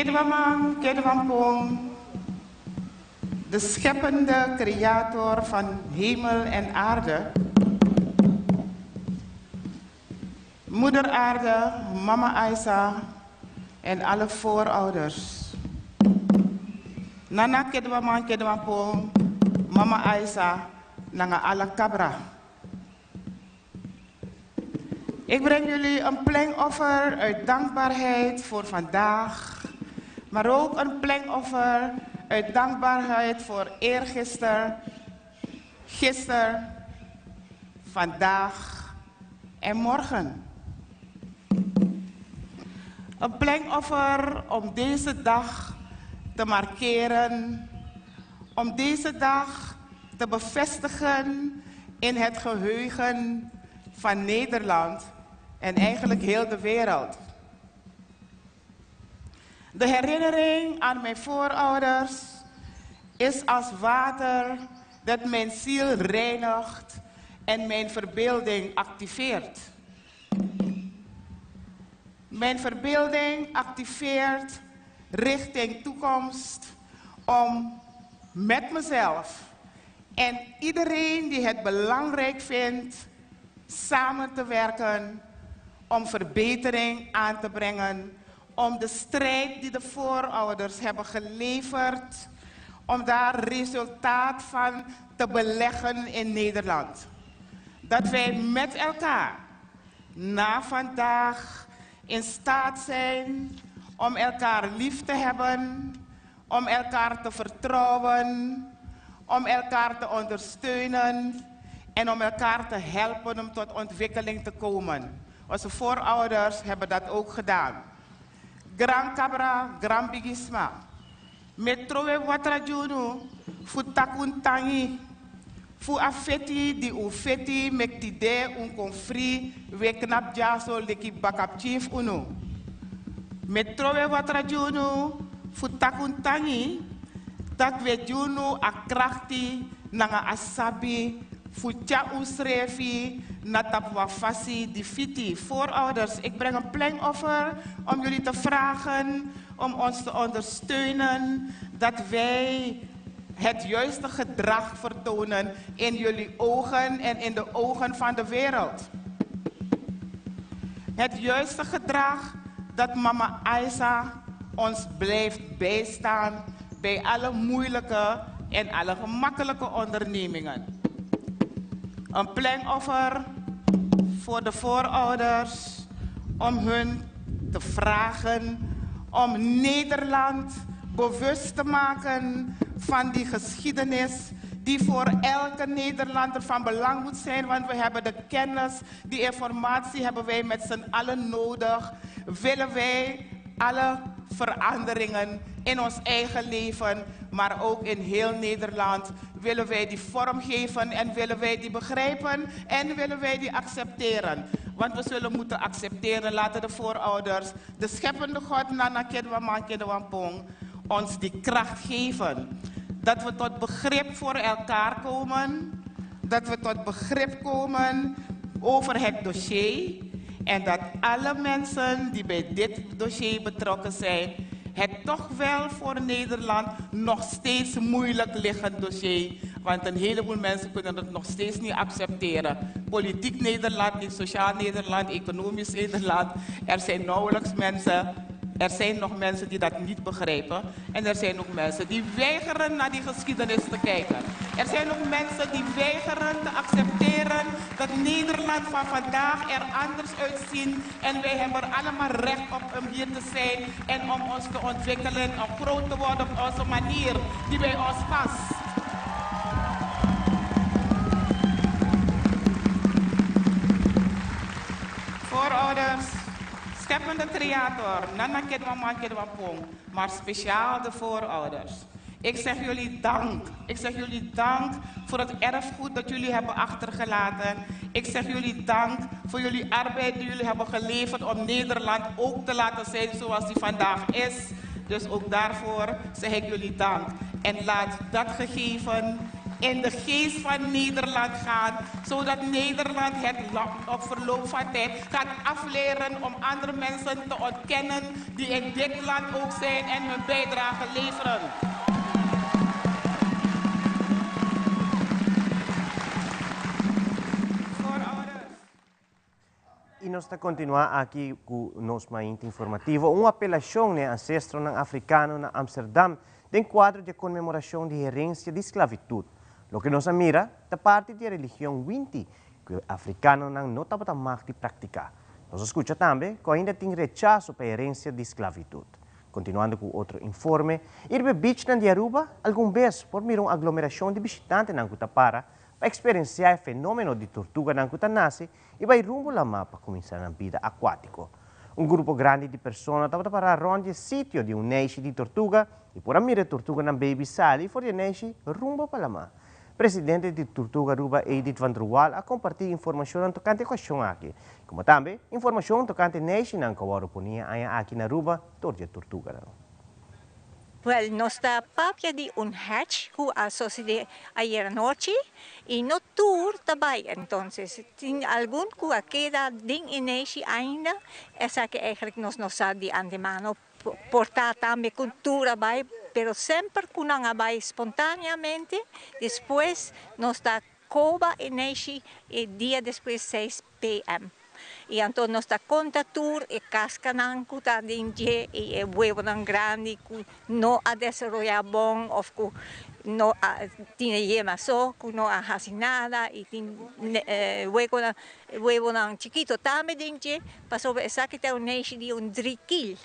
Kedwamang, Kedwampong, de scheppende creator van hemel en aarde. Moeder aarde, mama Aisa en alle voorouders. Nana Kedwamang, Kedwampong, mama Aisa, nanga alle kabra. Ik breng jullie een plengoffer uit dankbaarheid voor vandaag, maar ook een plengoffer uit dankbaarheid voor eergisteren, gisteren, vandaag en morgen. Een plengoffer om deze dag te markeren, om deze dag te bevestigen in het geheugen van Nederland en eigenlijk heel de wereld. De herinnering aan mijn voorouders is als water dat mijn ziel reinigt en mijn verbeelding activeert. Mijn verbeelding activeert richting toekomst om met mezelf en iedereen die het belangrijk vindt samen te werken om verbetering aan te brengen, om de strijd die de voorouders hebben geleverd, om daar resultaat van te beleggen in Nederland. Dat wij met elkaar na vandaag in staat zijn om elkaar lief te hebben, om elkaar te vertrouwen, om elkaar te ondersteunen en om elkaar te helpen om tot ontwikkeling te komen. Onze voorouders hebben dat ook gedaan. Gran Cabra, Gran Bigisma. Metrowe Watrajunu, Futakun Tangi, Fu Afeti, di Ufeti, Mektide, Unkonfri, Weknap Jaso, Leki Bakap Chief Unu. Metrowe Watrajunu, Futakun Tangi, dat we Junu Akrachti, Nanga Asabi, Futja Usrefi, Natapwa Fasi, Difiti. Voorouders, ik breng een plengoffer om jullie te vragen om ons te ondersteunen dat wij het juiste gedrag vertonen in jullie ogen en in de ogen van de wereld. Het juiste gedrag dat mama Aisa ons blijft bijstaan bij alle moeilijke en alle gemakkelijke ondernemingen. Een plengoffer voor de voorouders om hun te vragen om Nederland bewust te maken van die geschiedenis die voor elke Nederlander van belang moet zijn, want we hebben de kennis, die informatie hebben wij met z'n allen nodig. Willen wij alle veranderingen in ons eigen leven, maar ook in heel Nederland, willen wij die vormgeven en willen wij die begrijpen en willen wij die accepteren. Want we zullen moeten accepteren, laten de voorouders, de scheppende God, Nana Kedwamang Kedwampong, ons die kracht geven. Dat we tot begrip voor elkaar komen, dat we tot begrip komen over het dossier en dat alle mensen die bij dit dossier betrokken zijn, het toch wel voor Nederland nog steeds moeilijk liggend dossier. Want een heleboel mensen kunnen het nog steeds niet accepteren. Politiek Nederland, niet sociaal Nederland, economisch Nederland. Er zijn nauwelijks mensen, er zijn nog mensen die dat niet begrijpen. En er zijn ook mensen die weigeren naar die geschiedenis te kijken. Er zijn ook mensen die weigeren te accepteren dat Nederland van vandaag er anders uitziet. En wij hebben er allemaal recht op om hier te zijn en om ons te ontwikkelen, om groot te worden op onze manier die bij ons past. Voorouders, scheppende creator, Nana Kedwamang Kedwampong, maar speciaal de voorouders. Ik zeg jullie dank. Ik zeg jullie dank voor het erfgoed dat jullie hebben achtergelaten. Ik zeg jullie dank voor jullie arbeid die jullie hebben geleverd om Nederland ook te laten zijn zoals die vandaag is. Dus ook daarvoor zeg ik jullie dank. En laat dat gegeven in de geest van Nederland gaan, zodat Nederland het op verloop van tijd gaat afleren om andere mensen te ontkennen die in dit land ook zijn en hun bijdrage leveren. E nós está continuar aqui com o nosso mainto informativo. Uma apelação de ancestro africano na Amsterdam tem quadro de comemoração de herência de esclavitud. Lo que nos mira da parte da religião Winti, que o africano não estava mais de praticar. Nós escuta também que ainda tem rechaço para a herência de esclavitud. Continuando com outro informe, Irbe Beach na Aruba, algum vez por mir uma aglomeração de visitantes na Cutapara, para experienciar o fenômeno de tortuga na Cutanase e vai rumbo lá para começar a vida aquática. Um grupo grande de pessoas estava para ronde o sítio de neixe de tortuga e por amir a tortuga na Baby Sally for a neixe rumbo para lá. Presidente de Tortuga Aruba, Edith Van der Waal, a compartilhar informação tocante a questão aqui. Como também, informação tocante a neixe na Kawaroponia aqui na Aruba, torre tortuga. Well, nossa papia de hatch que associa ayer noche e no tour também. Então, tem algum que queda ding inési ainda, essa que eigenlijk nos sabe de antemano portar também cultura vai, pero sempre que não vai espontaneamente, depois nos dá coba inési e dia depois 6 p.m. E então nós está conta tour e casca não cuta dinge e huevo não grande que não a desenvolver bom ou que não tinha yema só que não a nada e tem huevo não chiquito também dinge passou essa que tem neixe de 3 kg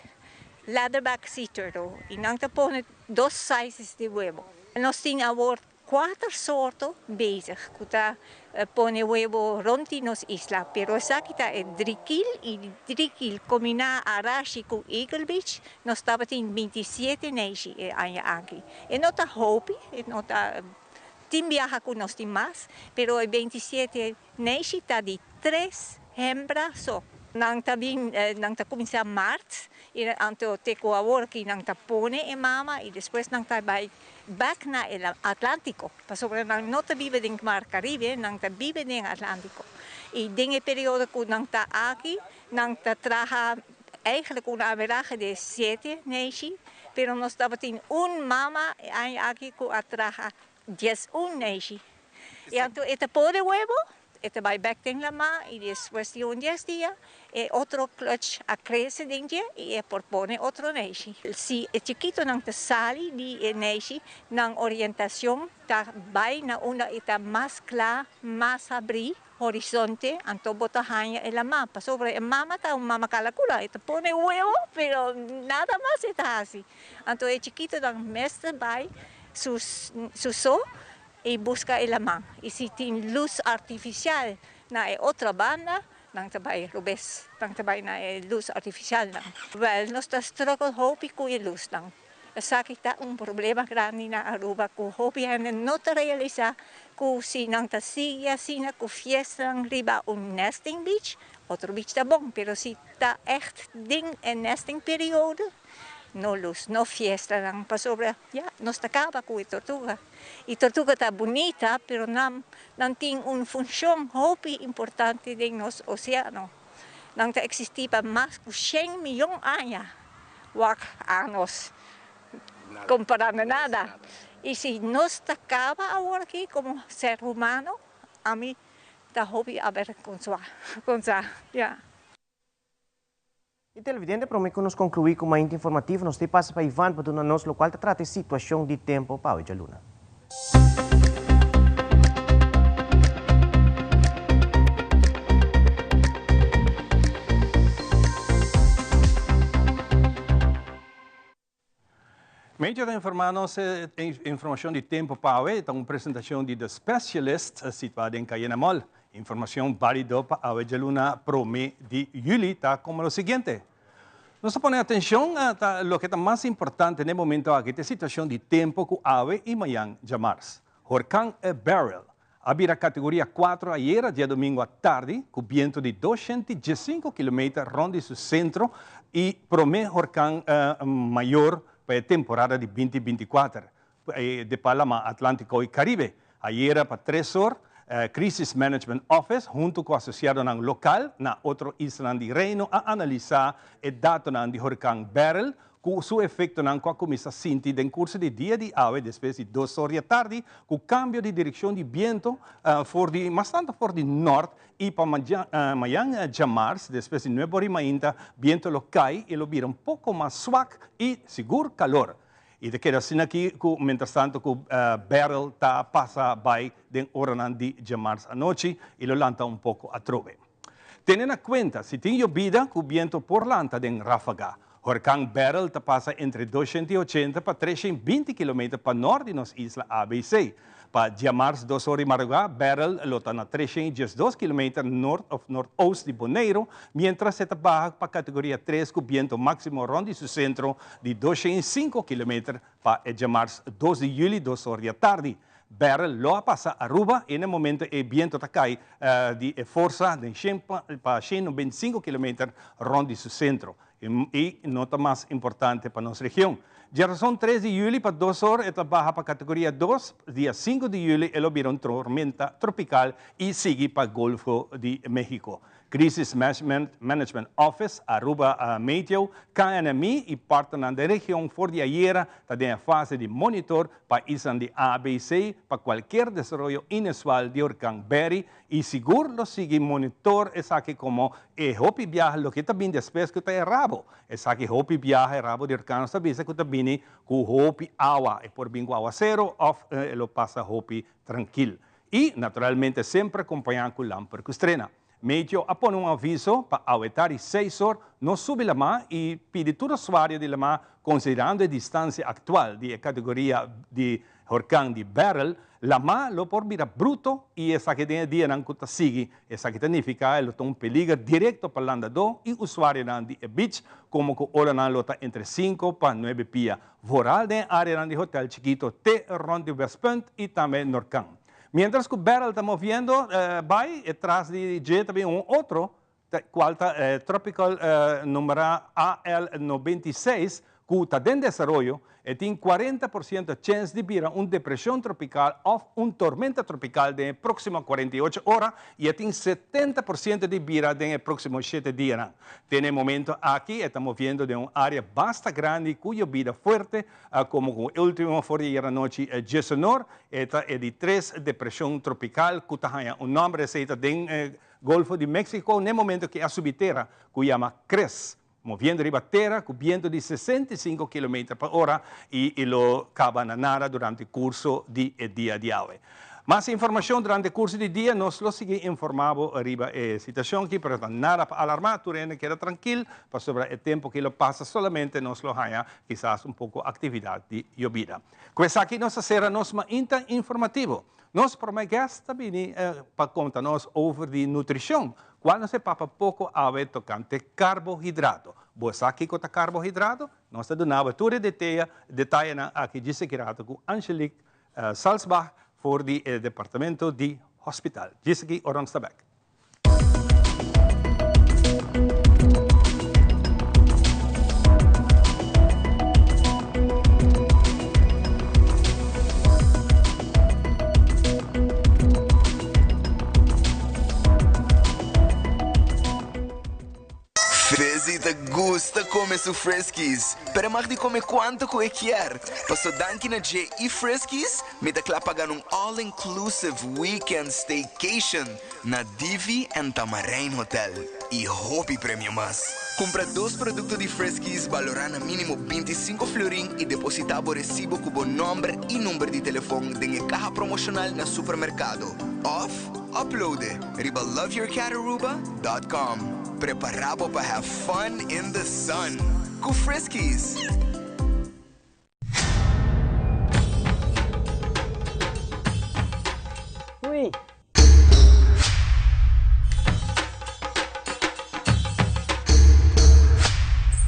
leatherback sea turtle e não te põe 2 sizes de huevo. Nós temos agora 4 soorten bezig. Kuta pone huevo rond nos isla, pero esa kita 3 kg y 3 kg combina arashi con Eagle Beach, nos estaba en 27 neishi aquí. E no ta hopi, no ta tim viaja con nos tim más, pero el 27 neishi está de 3 hembras so. Nang tabing nang ta comienza marzo, y anto te coabor que nang ta pone en mama y después nang ta vai back na el Atlántico. Pasó que nang no ta vive en Mar Caribe, nang ta vive en Atlántico. Y en el periodo que nang ta aquí, nang ta traja eigenlijk un average de 7 neishi, pero nos estaba tin un mama aquí que atraja 10 neishi. Y anto este pone huevo. Este vai back en la ma y después de 10 días otro clutch a crece dentro y propone otro neishi. Si el chiquito no te sale de neishi, na orientación ta vai na una eta más clara, más abrir horizonte, anto bota hanya en la mapa. Sobre el mama ta un mama calacula, te pone huevo, pero nada más está así. Anto el chiquito no mestre vai sus y busca el amán. Y si tiene luz artificial na otra banda, nang tabay rubes, nang tabay na luz artificial na. Well, nos ta struggle hopi ko yung luz nang. Sa kita problema grande na Aruba ko hopi no ta realiza ko si nang ta siya sina ko fiesta nang riba un nesting beach, otro beach ta bong, pero si ta echt ding en nesting periode, no luz, no fiesta, nang pasobra, ya, nos acaba con tortuga. Y tortuga está bonita, pero no tiene una función hopi importante en los océanos. No existía más de 100 millones de años, años, comparando nada. Y si nos acaba ahora aquí como ser humano, a mí está hopi a ver con su, ya. E televidente, para mim que nos concluir com uma informativo, nós temos passa para Ivan para o nosso local trata a situação de tempo para hoje, Luna. Meio de informar-nos informação de tempo para hoje, então uma apresentação de The Specialist, situada em Cayena Mall. Informação válida para hoje, Luna, para o mês de julho, está como o seguinte. Nós ponemos atenção a lo que é mais importante no momento aqui, a situação de tempo que ave e manhã de março. Huracán Beryl, havia a categoria 4 ayer, dia domingo à tarde, com vento de 215 km ronde seu centro e promete huracán maior para a temporada de 2024 de Palama, Atlântico e Caribe. Ayer para 3 horas, Crisis Management Office, junto com o associado ng lokal na outro isla de Reino, a analisar o dato ng Hurricane Beryl, com o efeito ng comissa sinti em curso de dia de ave, depois de 2 horas da tarde, com o cambio de direção de vento bastante for de norte e para amanhã de março, depois de 9 horas ainda, vento lo cai e lo vira um pouco mais suave e seguro calor. E daquela assim aqui, mientras tanto, que Beryl está passa by den hora de março à noite e lo lanta um pouco a trove. Tendo em conta, se tem llovida, que o vento por lanta den ráfaga. Hurricane Beryl está passa entre 280 para 320 km para norte de nossa isla ABC. Para dia março, 2 horas de madrugada, Beryl está na 312 km norte-oeste de Bonaire, mientras se baja para a categoria 3, com vento máximo ronde seu centro de 205 km para dia março, 12 de julho, 2 horas da tarde. Beryl lo passa a Aruba e no momento o vento está cai de força de 125 km ronde seu centro. E nota mais importante para nossa região. De razão 3 de julho para 2 horas, ela baja para a categoria 2. Dia 5 de julho, ela vira uma tormenta tropical e segue para o Golfo de México. Crisis Management Office, Aruba Meteo, KNMI e parte da região for de ayer, está em fase de monitor para isla de ABC para qualquer desenvolvimento inusual de Hurricane Beryl e seguro lo sigue monitor essa que como hopi viaja lo que está bem depois que está errado. Essa que hopi viaja errado de Hurricane sabe que está bem com hopi água e por bem com aguacero off lo passa hopi tranquilo. E naturalmente sempre acompanhando com lâmpada que estrena. Meteo apone um aviso para aumentar 6 horas, não sube la mar e pede todo usuário de la mar, considerando a distância atual de categoria de Hurricane de Beryl, la mar lo por virar bruto e essa que tem dia não que sigue, essa que significa ele tem um perigo direto para o andador e o usuário de beach, como que o não lota entre 5 para 9 pia. Voral de área de hotel chiquito, te ronde West Point e também Norcan. Mientras que o Beryl está moviendo, vai atrás de J também outro, qual está tropical número AL96, que está em desenvolvimento e tem 40% de chance de virar uma depressão tropical ou uma tormenta tropical nas próximas 48 horas e tem 70% de virar nos próximos 7 dias. Tem momento aqui, estamos vendo de uma área bastante grande, cuja vida forte, como o último foi de a noite, Jesonor, é de 3 depressão tropical, que tem um nome receita no Golfo de México, no momento que a subterra, que chama CRES. Moviendo riba terra con viento de 65 km por hora y lo cabananara durante el curso del día de hoy. Más información durante el curso del día nos lo sigue informado arriba situación aquí, pero nada para alarmar, tú queda tranquilo, para sobre el tiempo que lo pasa solamente nos lo haya quizás un poco actividad de llovida. Pues aquí nos será nos más informativo. Nos promete também para contar-nos sobre nutrição. Quando se papa pouco a ver tocante carboidrato. Você aqui com carboidrato, nós damos tudo detalhe aqui disse que era com Angelique Salzbach for the departamento de hospital. Disse que Oran Stabek. Fresita gusta comer su Friskies, pero mag di come quanto que quer. Paso danki na J e Friskies, me da pagan un all-inclusive weekend staycation na Divi and Tamarain Hotel. E hopi premium mas. Compra 2 produtos de Friskies valorando mínimo 25 florin e depositabo recibo com bom nome e número de telefone em caja promocional na supermercado. Off, uploade, riba loveyourcataruba.com. Preparado para have fun in the sun. Com Friskies. Uy.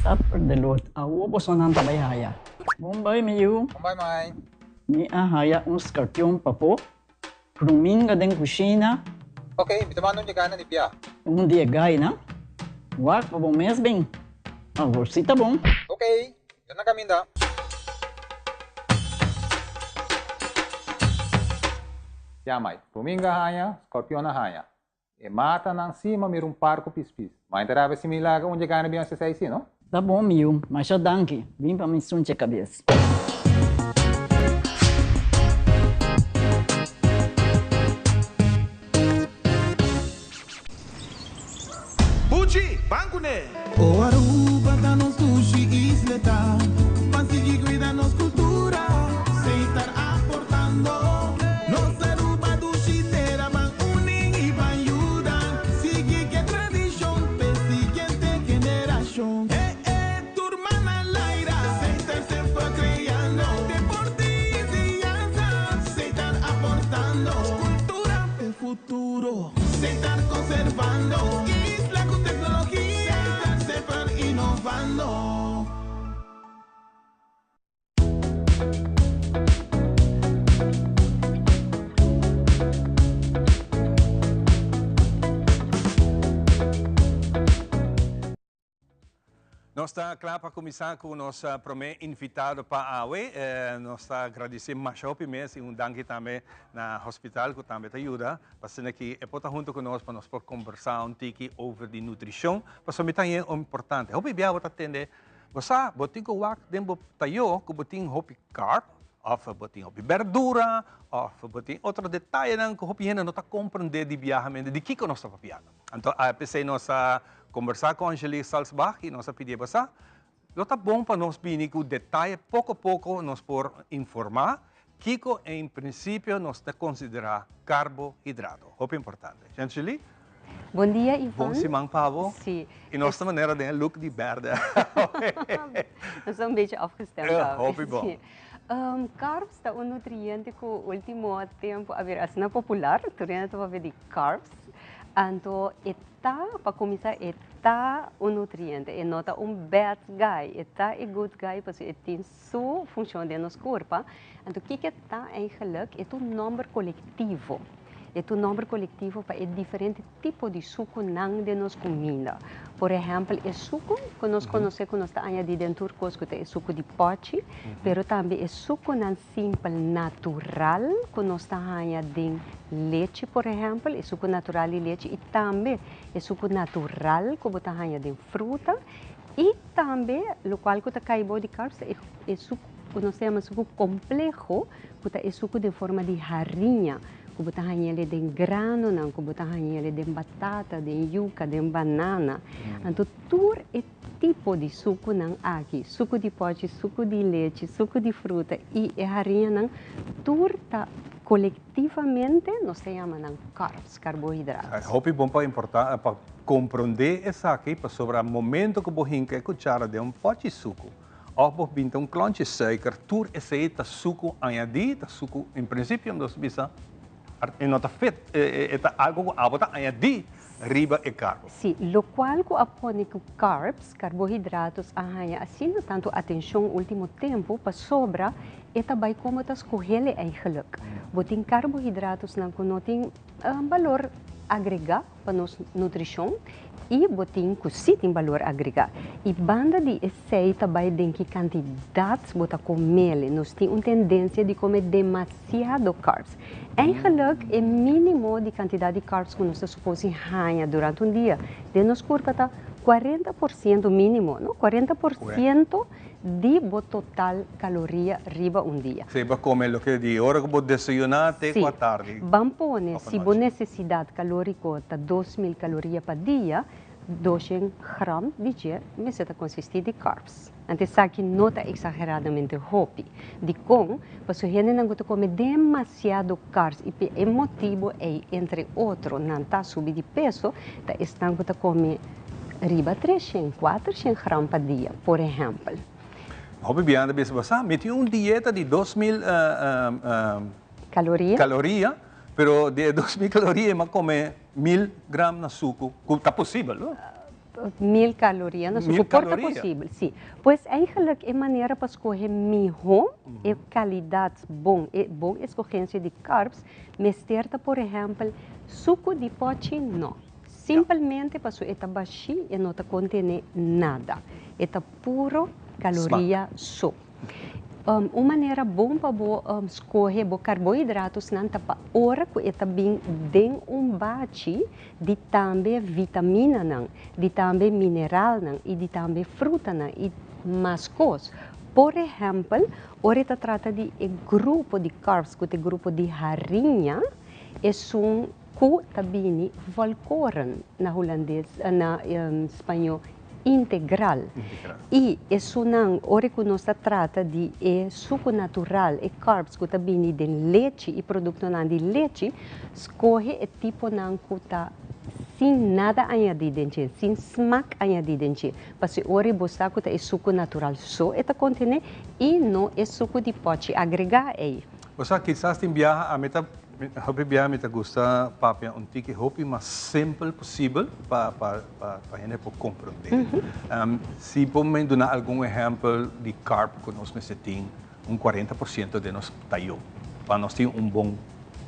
Upper the Lord, awo po so nang tabayhaya. Bombay miyu, Bye, Mai. ni ahaya un scorpion papo. Pruminga den kusina, Okay, bitamano niya gana ni Pia. um dia gay na. Wak pa bom mes bem. Agora si tá bom. Okay, yan na kami da. Yamay, Ruminga hanya, Scorpion na hanya. E mata ng cima, mayroong parco pispis. Mainterava si Milaga, onde gana bem essa saída, não? Tá bom, Mil, mas já danke. Vim para me sunte a cabeça. Pucci, banco né? O Aruba da nos sushi isleta, consegui cuidar nos cultura, sem estar aportando. Nos Aruba do Chitera, van unem e van ayudar. Sigue que tradição, pe siguiente generação. Turma na laira, sem estar sempre criando. Deporte e ciência, sem estar aportando. Cultura e futuro, sem estar conservando. Isla com tecnologia, sem estar sempre inovando. Nós estamos claro para começar com o nosso primeiro invitado para a AUE. Nós agradecemos mais ao mês e danke também na hospital que também ajuda. Passando aqui, estar junto conosco para nós poder conversar um pouco sobre nutrição. Mas também é importante. Hope bem você atender. Você botin ko wak den tayo ko botin hopi carb, ou botin hopi verdura, ou botin outro detalhe nang ko hopi hena nota compreender de viajamento de que nós estamos viajando. Então, a pensei nós conversar com Angelique Salzbach e nós pedir você. Está bom para nós vir com detalhe, pouco a pouco nós por informar que em princípio nós te considerar carboidrato. Hope importante. Angelique? Bom dia, Ivan. Bom simang Pavo. Sim. E nossa maneira de look de verde. Eu sou um beetje afgestemd. Hoop bom. Sim. Carbs é um nutriente que no último tempo é popular, turena to de carbs. Então, para começar, um nutriente, é nota bad guy, good guy, porque tem sua função de nosso corpo. Então, o que eigenlijk é número coletivo. É número coletivo para diferentes tipos de suco de nossa comida. Por exemplo, o suco que nós conhecemos que nós estamos dentro do turcos, que é suco de pote, mas também é suco simples natural, que nós estamos de leite, por exemplo, é suco natural de leite, e também é suco natural, que nós estamos de fruta, e também, o qual que está de carbs, é suco que nós chamamos suco complexo, que é suco de forma de farinha. Kubutahan niya de grano nang kubutahan niya de batata, de yuca, de banana. Então, todo é tipo de suco nang aqui, suco de pote, suco de leite, suco de fruta e a farinha nang turta coletivamente nós chamamos carbs, carboidratos. Hope bom para compreender isso aqui sobre o momento que você quer cuchara de pote de suco. Ou você pinta clonche de suiker, tur esse suco añadido, suco em princípio nós bisa e nota fit, é algo que abota añadir riba e carbo. Sim, o qual que apone que carbs, carboidratos, assim tanto atenção no último tempo para sobra, é também como está escolhendo eigenlijk. Botem carboidratos não tem valor agregado para nossa nutrição e botem que sim tem valor agregado. E banda de esse também tem que quantidades bota comer, nós temos uma tendência de comer demasiado carbs. Eigenlijk é mínimo de quantidade de carbs que nós supomos ganhar durante dia. De nosso corpo está 40% mínimo, não? 40% de total caloria riba dia. Se vai comer o que de hora que você desayunar até Sim. a tarde. Vamos pôr, se você necessidade calórica está 2.000 calorias por dia, 200 gramas de dia, mas está consiste de carbs. Então, isso aqui não está exageradamente hopi. De com, porque a gente não gosta de comer demasiado carbs e o motivo é, entre outros, não está subindo de peso, está estão a comer riba 300, 400 gramas por dia, por exemplo. Hope bem, da vez passada, meti uma dieta de 2.000 calorias, pero de 2.000 calorias, mas comer 1.000 gramas de açúcar, está possível, não? 1.000 calorias, não suporta possível, sim. Pois eigenlijk é maneira para escolher melhor e qualidade bom escolhência de carbs, mas certa, por exemplo, suco de pote não. Simplesmente para isso é baixo e não contém nada. É puro caloria só. uma maneira bom para escolher carboidratos não para hora que é também tem bate de também vitamina não, de também mineral não e de também fruta não e mais coisas. Por exemplo, ora trata de grupo de carbs, que é grupo de farinha, é que também valkoren na holandês, na espanhol integral. E isso não, ora que nós trata de suco natural, carbs que também de leite e produto não de leite, escolhe o tipo não que tá sem nada añadido dentro, sem smack añadido dentro. Porque ora você que é suco natural só eta contém e não é suco de pote agregar aí. O sea, quizás te viaja a meta hopi biya me gusta papia un tiki hopi más simple possível para gente por compreender. Se podemos dar algum exemplo de carb que nós necessitamos 40% de nosso tayo para nós ter bom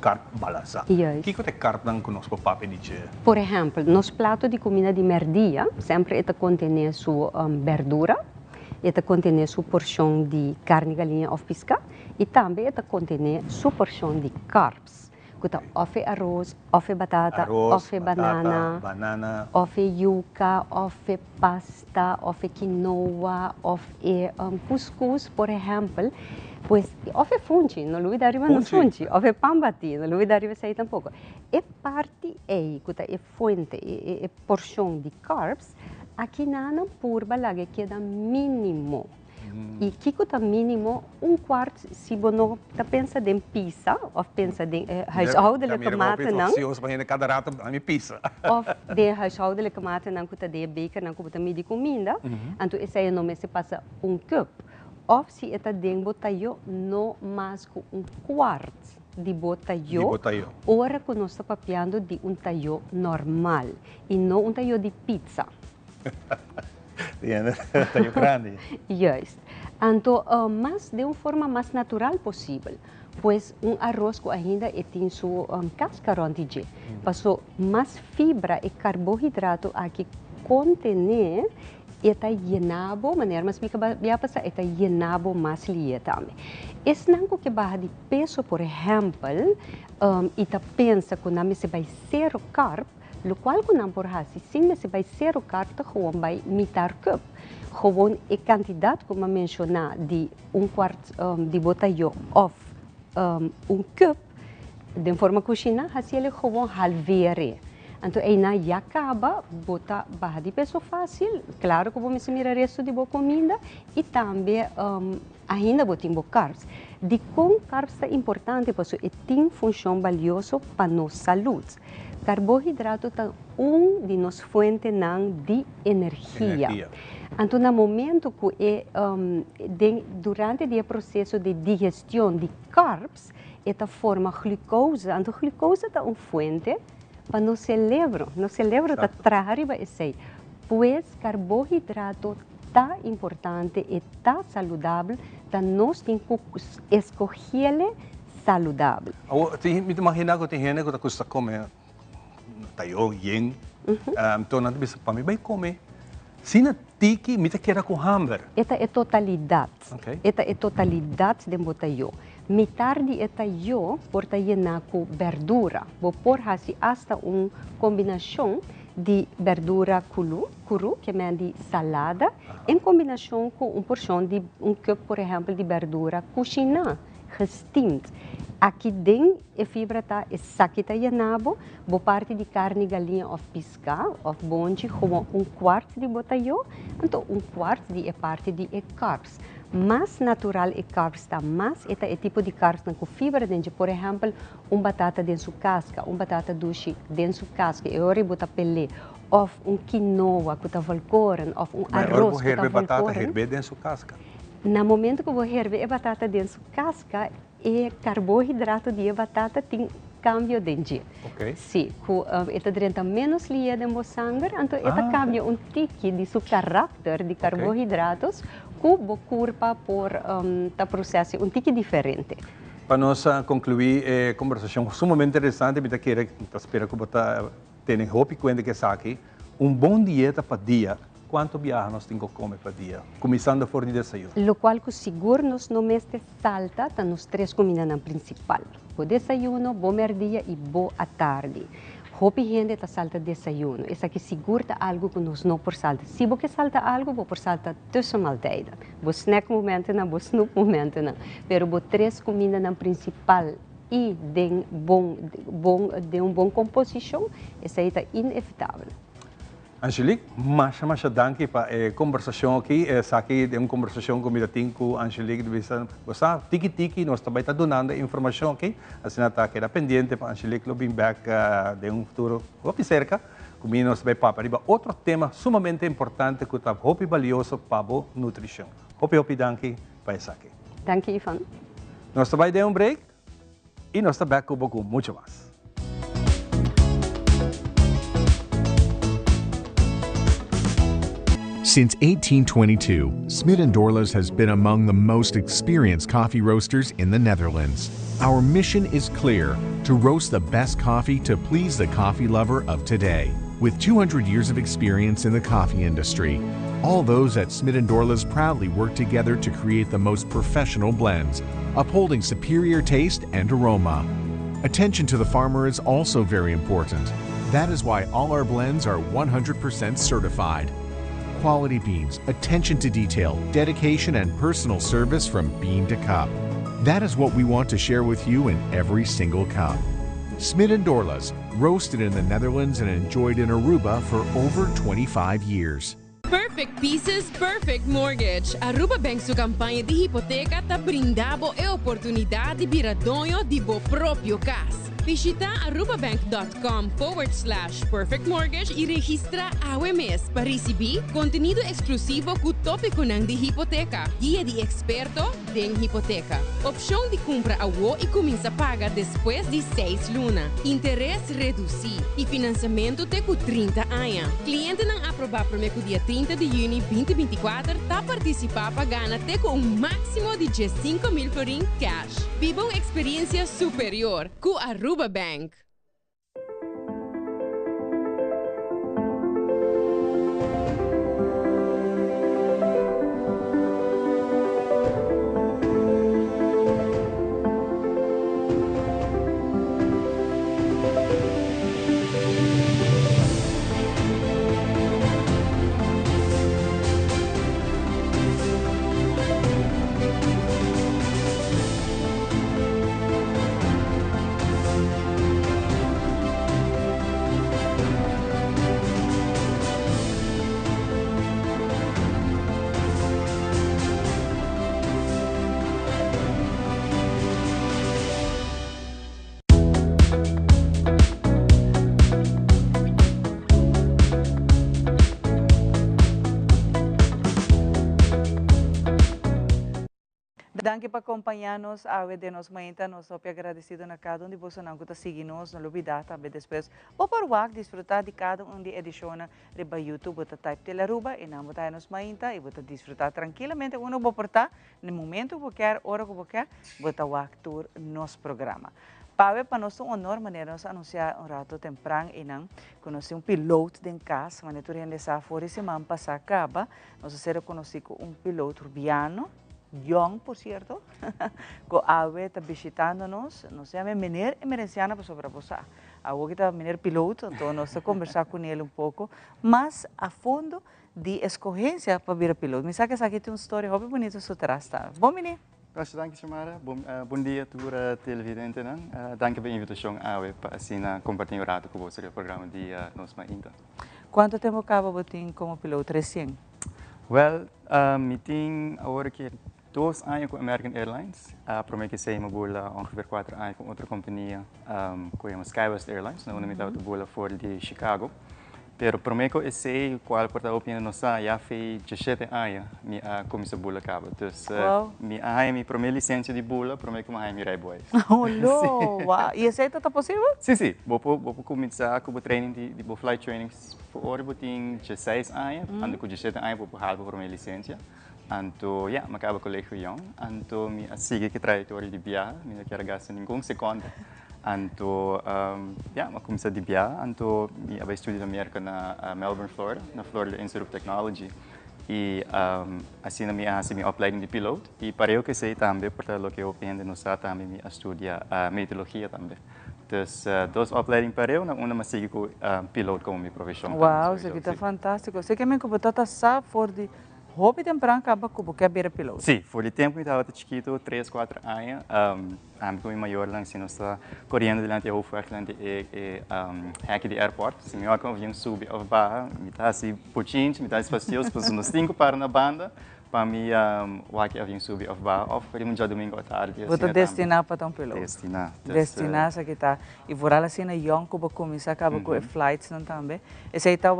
carb balançado. Yes. O que é carb que nós podemos dizer? Por exemplo, nos prato de comida de merdia sempre contém sua verdura, contém sua porção de carne, galinha ou pisca e também contém sua porção de carbs. Of arroz, of batata, of banana, of yuca, of pasta, of quinoa, of couscous, por exemplo. Pues, of fungi, não lhe dariva no fungi, of pambati, não lhe dariva sair tampouco. É parte aí, que é fonte, é porção de carbs, aqui não por balaga que é mínimo. E que é mínimo quarto se você pensa em pizza ou pensa em huishoudelijke maten não. Se você vai cada rato a minha pizza. Of de huishoudelijke maten não que de beker não que de comida. Então esse aí não se passa cup. Of se eta ding botayo no mais que quarto de botayo. Ora que nós está papiando de tayo normal e não tayo de pizza. Tayo grande. Yes. Então, mas de uma forma mais natural possível. Pois arroz que ainda tem sua casca de passou mais fibra e carboidrato aqui contém eta llenabo, maneira mas fica bem passar eta llenabo mais lia também. Esse não que barra de peso, por exemplo, e ta pensa que não se vai ser carb, o qual que não por assim, sim se vai ser carb, gewoon vai mitar cup. Gewoon a quantidade, como mencionar, de quarto de botayo of cup, de forma cozinha, assim ele gewoon halvere. Então, aí na já acaba, bota barra de peso fácil, claro que vamos mirar resto de boa comida e também ainda botem carbs. De com carbs é importante, porque tem função valiosa para nossa saúde. Carboidrato é de nossas fontes de energia. Então, no momento que durante o processo de digestão de carbs, esta forma glucose. Então, glucose é uma fonte para nosso cérebro. Nosso cérebro está trabalhando isso aí. Pois, carboidrato está importante e está saudável, então nós temos que escolher saudável. Me imagina que tem gente que custa comer tayo, yen, então não bisa para mim vai comer. Se não tiki, me quer com hamburger. Esta é totalidade. Esta é totalidade de botayo. Metade é tayo por llenar com verdura. Vou pôr assim hasta uma combinação de verdura cru, que é de salada, em combinação com uma porção de cup, por exemplo, de verdura cozinhada, gesteamd. Aqui dentro a fibra está saquita llenabo, boa parte de carne, galinha ou pisca, ou bonde, como quarto de botayo, então quarto de parte de carbs. Mais natural e carbs está mais é tipo de carbs com fibra dentro, por exemplo, batata dentro sua casca, batata doce dentro sua casca, e ora bota pelé, ou quinoa que está valkoren, ou arroz que está valkoren. Batata herve dentro sua casca. No momento que você herve a batata dentro sua casca, e carboidrato de batata tem cambio dentro. Sim, esta drenta menos lia de sangue, então esta cambia tique de seu caráter de carboidratos que o corpo por processo tique diferente. Para nós concluir a conversação sumamente interessante, eu espero que você tenha roupa quando que aqui, bom dieta para dia. quanto viaja nós temos que comer por dia, começando por o desayuno. Lo cual que seguro nos no mês de salta, tá nos 3 comidas na principal. Bo desayuno, bo merdia e bo à tarde. Hopi gente tá salta desayuno. Essa que segura algo que nos não por salta. Se você salta algo, bo por salta tussen maaltijden. Bo snack momento na, bo snoep momento na. Pero bo 3 comidas na principal e de bom composição, essa aí tá inevitável. Angelique, mas danke pa conversação aqui, essa aqui é uma conversação com com Angelique de Visan. Você tiki nós também está donando informação aqui, assim está que era pendente para Angelique looking back de futuro hopi cerca, comigo nós vai para arriba outro tema sumamente importante que está hopi valioso para a nutrição. Hopi danke para essa aqui. Danke Ivan. Nós também deu break e nós está back com muito mais. Since 1822, Smit & Dorlas has been among the most experienced coffee roasters in the Netherlands. Our mission is clear: to roast the best coffee to please the coffee lover of today. With 200 years of experience in the coffee industry, all those at Smit & Dorlas proudly work together to create the most professional blends, upholding superior taste and aroma. Attention to the farmer is also very important. That is why all our blends are 100% certified. Quality beans, attention to detail, dedication, and personal service from bean to cup. That is what we want to share with you in every single cup. Smit & Dorlas, roasted in the Netherlands and enjoyed in Aruba for over 25 years. Perfect Pieces, Perfect Mortgage. Aruba Bank su campanha de hipoteca ta brindabo e oportunidade de biradonho de bo próprio cas. Visita arubabank.com/perfect mortgage e registra AWMS para receber conteúdo exclusivo com tópico de hipoteca, guia de experto de hipoteca, opção de compra a WO e começa a pagar depois de 6 lunas, interesse reduzido e financiamento até com 30 anos. Cliente não aprovar para o dia 30 de junho 2024 está participar para ganhar até com máximo de 5.000 florin cash. Viva uma experiência superior com Aruba Bank. Danke por acompanhar-nos, a de nos mainta, nós somos agradecidos a cada um de vocês que está seguindo-nos, não olvidar também depois. Vou para o desfrutar de cada um de edições para YouTube, você type Teleruba e não botar nos mainta e você desfrutar tranquilamente, quando vou portar, no momento que quer, hora que quer, você vai tour nos programa. Para nós é um honor maneira nós anunciar rato temprano e não conhecer piloto de casa, mas tu realizar fora semana passada acaba, nós será conhecido piloto urbiano. Young, por cierto, que Awe está visitando-nos, nos chama Menir Emerenciana para sobre você. Awe está Menir piloto, então nós vamos conversar com ele pouco, mas a fundo de escolhência para vir piloto. Me sabe que aqui tem uma história muito bonita sobre trás, tá? Bom, menino? Dank Samara. Bom dia, toda televidente. Dank pela invitação Awe para assim compartilhar o rato com você no programa de Nos Mainta. Quanto tempo acaba você como piloto recém? Well, meeting agora que 2 anos com American Airlines, para que sei mabula ongeveer 4 anos com outra companhia, com a Skywest Airlines, na unidade de bula fora de Chicago. Pero para mim eu sei qual porta opinião nossa já fez 17 anos me comecei a bula cabo. Então, minha primeira licença de bula, para mim que minha rei boys. Oh, wow! E esse está possível? Sim. Vou começar com o treino de flight training. Agora eu tenho 16 anos, ando com 17 anos vou halva para minha licença. Então, me acaba com o colégio young. Então, me sigo que trajetória de viagem, me não quero gastar nenhum segundo. Anto, ja, maar kom sa DBA, anto mi abay studio na Amerika na Melbourne, Florida, na Florida Institute of Technology. E assim na minha opleiding de piloto. E parei que sei também, porque o que eu aprendo no SAT também me estudia meteorologia também. Então, duas opleiding parei, uma me sigo com piloto como minha profissão. Uau, isso aqui está fantástico. Você quer me computador sabe for de hobby temprano acaba com que beira piloto? Sim, for de tempo eu estava chiquito, 3, 4 anos. Como maior lang se nós correndo delante do hoofdweg e hack de airport. Se meu avião subir ou barra, me tá assim pouquinho, me tá espacioso, depois nós 5 para na banda. Para mim, o avião subir ou barra, ou para um dia domingo à tarde. Vou te destinar para um piloto. Destinar. Destinar, isso aqui está. E vou lá assim na Young, que vou começar acaba com flights não também. Esse aí está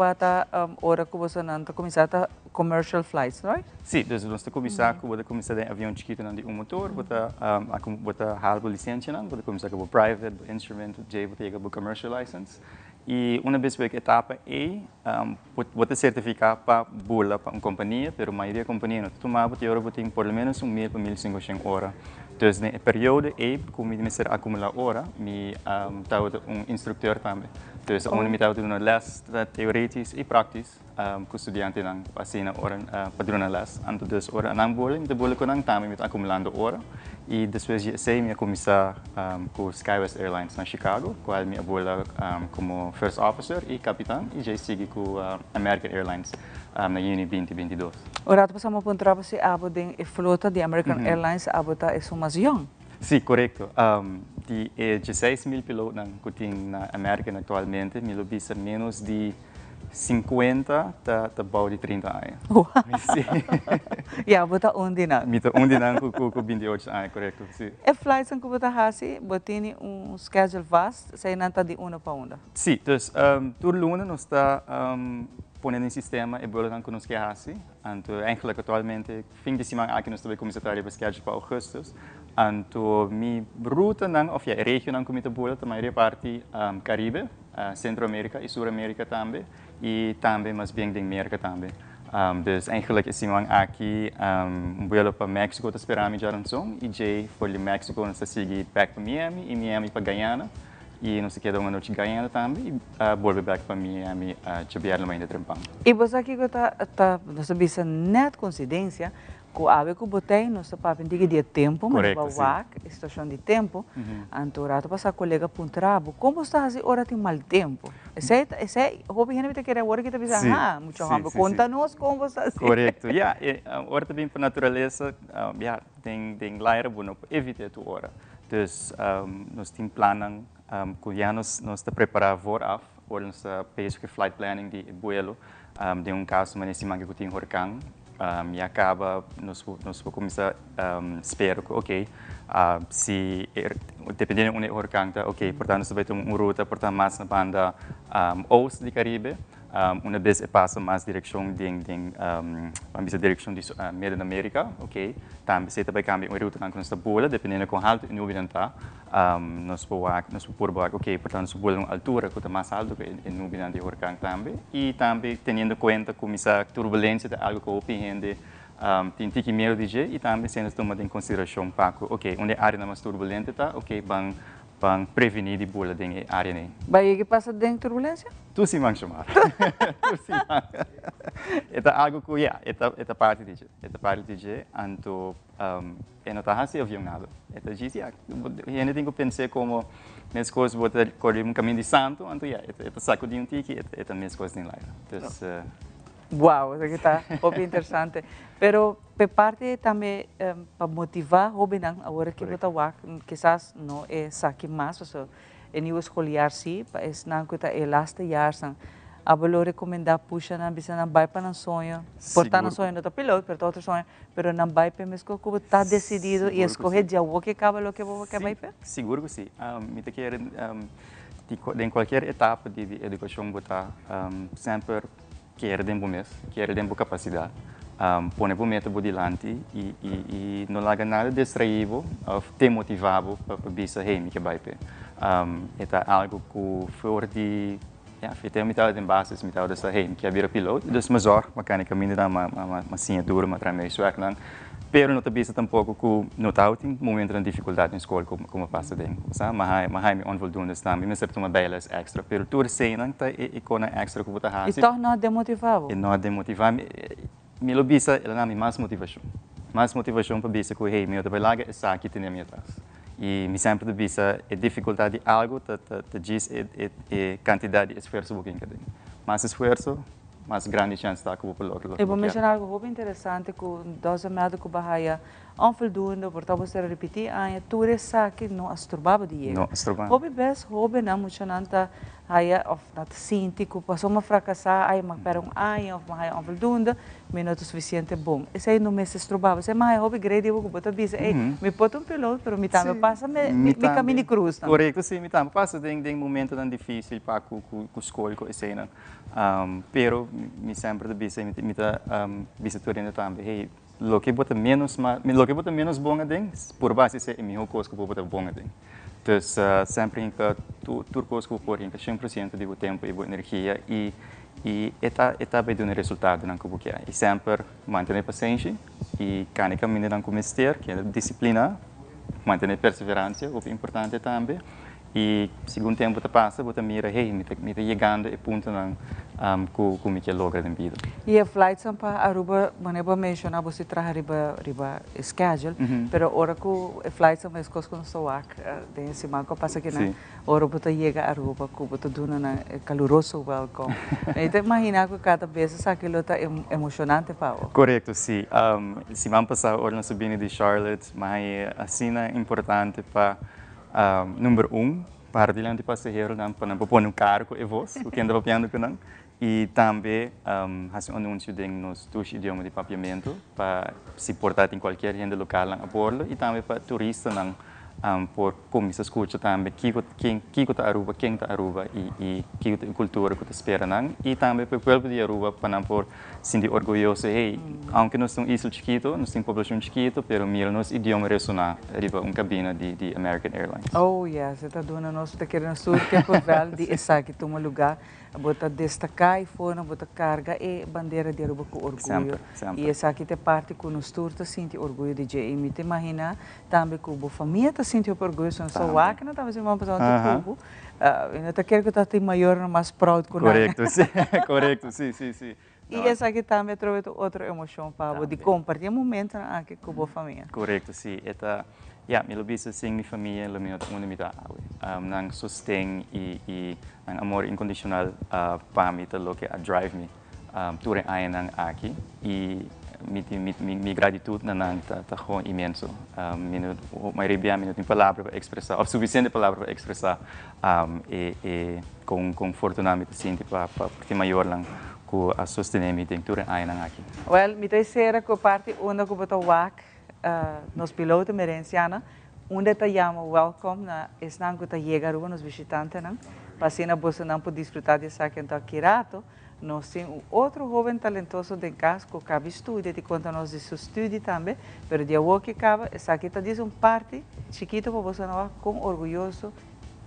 hora que você não começar a commercial flights, right? Sim, então nós começar com avião chiquito de motor, bota halbo licença não, bota começar com private, instrument, J, bota commercial license. E uma vez que etapa bota certificar para bula para uma companhia, mas a maioria da companhia não tomava, tem por menos 1.000 para 1.500 horas. Então, no período como me ser acumular hora, me estava instrutor também. Então, onde me estava dando les teóricas e práticas com estudiante não, assim na hora para dar les. Então, 2 horas não bola, me bola com não também me acumulando hora. E depois sei me começar com SkyWest Airlines na Chicago, qual me bola como first officer e capitão, e já segui com American Airlines na Juni 2022. Ora, passamos para um trabalho se abo de flota de American Airlines abo tá é mais young. Sim, correto. De 16.000 pilotos que tem na América atualmente, me lobisa menos de 50 da bau de 30 anos. Uau! E abo tá onde não? Me tá onde não com 28 anos, correto. Sim. E flights que você hasi, botini schedule vast, sai não tá de uma para outra. Sim, então, toda luna nós está ponendo em sistema e bola que nós queremos. Então, eigenlijk atualmente, fim de semana aqui nós também começamos a trabalhar schedule para agosto. Então, minha ruta não, ou a região não começa a bola, a maioria parte Caribe, Centro-América e Sul-América também, e também mais bem de América também. Dus eigenlijk is iemand aqui bola para México te esperar me já não e já foi de México nós seguir back para Miami e Miami para Guyana. E não se queda uma noite ganhando também e volve back para Miami de viajar ainda trempão. E você aqui que tá nós bisa net coincidência que a que botei nós para pendiga de tempo, mas para WAC, estação de tempo, então rato passar colega para um trabalho, como está assim hora tem mal tempo? Esse hobby gente quer hora que tá bisa muito rápido. Conta-nos como você assim. Correto. Yeah, hora também para natureza, tem laira bueno evitar tu hora. Então nós tem planos que nós está preparado vooraf, ou nós pensa que flight planning de vuelo, de caso mas nesse mangue que tem huracão, e acaba nós vamos começar espero que ok, se dependendo onde o huracão está, ok, portanto nós vai ter uma ruta portanto mais na banda oeste do Caribe. Uma vez passa mais direção de direção de Medio América, ok? Também se também cambia uma ruta que nós está bola, dependendo com alto e nuvem está, nós podemos pôr ok, portanto nós bola uma altura que está mais alto que a nuvem de huracão também, e também tendo em conta como essa turbulência de algo que o gente tem que medo de e também se nós tomamos em consideração para ok, onde a área mais turbulenta está, ok, para prevenir de bola dentro da área nem. Vai que passa dentro turbulência? Tu sim mang chamar. Tu sim mang. Eta algo que eta parte de anto não tá assim avião nada. Eta diz a gente tem que pensar como minhas coisas botar correr um caminho de santo, anto eta saco de tiki, eta minhas coisas nem lá. Então Uau, isso aqui está muito interessante. Pero pe parte também para motivar hobby não, agora que você vai, quizás não é saque mais, porque é nível escolar sim, é não que está é last year sang. A valor recomendar puxa não bisa não vai para um sonho, portar um sonho não tá piloto, para outro sonho, pero não vai para mesmo que está decidido e escolher já o que acaba o que vai para. Seguro que sim. Me te quero em qualquer etapa de educação botar sempre quer tempo mesmo, quer tempo capacidade, põe o método adiante e não larga nada distraído, te motivado para bisa me que vai per. É algo que for de tem metade em bases, metade dessa que é vir piloto, dus mazor, mecânica minha dá uma assinatura, uma trama isso é não, pero não também tampouco que não tem momento de dificuldade na escola como passa dentro, sabe? Mas me onvoldoende também, mas certo uma bela extra, pero tudo sei não tá e com extra que você faz. E então não demotivava. E não demotivava, me lo bisa, ela não me mais motivação para bisa que hey, meu trabalho é essa aqui tem a minha task. E me sempre bisa a dificuldade de algo, te diz a quantidade de esforço que tem. Mais esforço, mais grande chance de que vou lograr. Eu vou mencionar algo muito interessante que dois amigos que bahia onvoldoende, portanto você repetir, tudo essa que não asturbava de Não asturbava. Hobby best, hobby não muito nanta haya of nat sinti que passou uma fracassar, aí mas para of mas onvoldoende, minuto suficiente bom. Esse aí não me asturbava, esse mas hobby grande eu botar bisa, me bota piloto, pero me tava passa me caminho cruz. Correto, sim, me tava passa tem momento tão difícil para com escola com cena. Pero me sempre de bisa me tá bisa turendo também. Hey, lo que bota menos bom adem, por base é melhor coisa que bota bom adem. Então, sempre em que tudo coisa que por em que 100% de tempo e boa energia e está bem dando resultado não que quer. E sempre manter paciência e cada caminho não começar, que é disciplina, manter perseverança, o que é importante também. E segundo tempo que passa, você mira, hey, me está chegando a ponto que me quer lograr na vida. E a flight são para Aruba, maneira mencionar você traz riba schedule, pero hora que a flight são mais coisas que não sou tem esse marco passa que não, hora você chega a Aruba, que você dona na caloroso welcome. Então imagina que cada vez essa aquilo tá emocionante para o. Correto, sim. Se vamos passar hora na subida de Charlotte, mas assim é importante para número para diante passageiro para pôr carro e voz, o que anda papiando com não. E também fazer anúncio nos dois idiomas de papiamento para se portar em qualquer renda local a bordo e também para turistas não por como se escuta também que está Aruba, quem está Aruba e que cultura que está espera não e também para o povo de Aruba para por sentir orgulhoso hey, aunque nós somos isla chiquito, nós temos população chiquito, pero mira nos idioma ressonar riba cabina de American Airlines. Oh yes, está dona nós está querendo sur que provar de essa que toma lugar, bota destacar e fora bota carga e bandeira de Aruba com orgulho. Sempre. E essa aqui é parte que nos turta sente orgulho de e me te imagina também que a família está sentindo orgulho só que não estava sendo uma pessoa do povo. Ainda está querendo que está maior mais proud com correto, sim. Correto, sim. E essa aqui também trouxe outra emoção para de compartilhar momento aqui com a família. Correto, sim. Me lobisa sim minha família, la minha unidade, nang sustém e nang amor incondicional para mim lo que drive me tudo aí nang aqui e mi gratitude nang tá com imenso. Maioria minuto em palavra para expressar, ou suficiente palavra para expressar e com fortunamente sim para ter maior lang com a sostener tem tudo aí nang aqui. Well, me terceira que parte onde que botou WAC nos pilotos merenciana, onde está chama welcome na esnan que tá chega Aruba nos visitantes não, para você não pode desfrutar de essa que está aqui rato, nós temos outro jovem talentoso de casa que cabe estudo de conta nós de seu estudo também, pero de o que cabe essa aqui está diz parte chiquito para você não com orgulhoso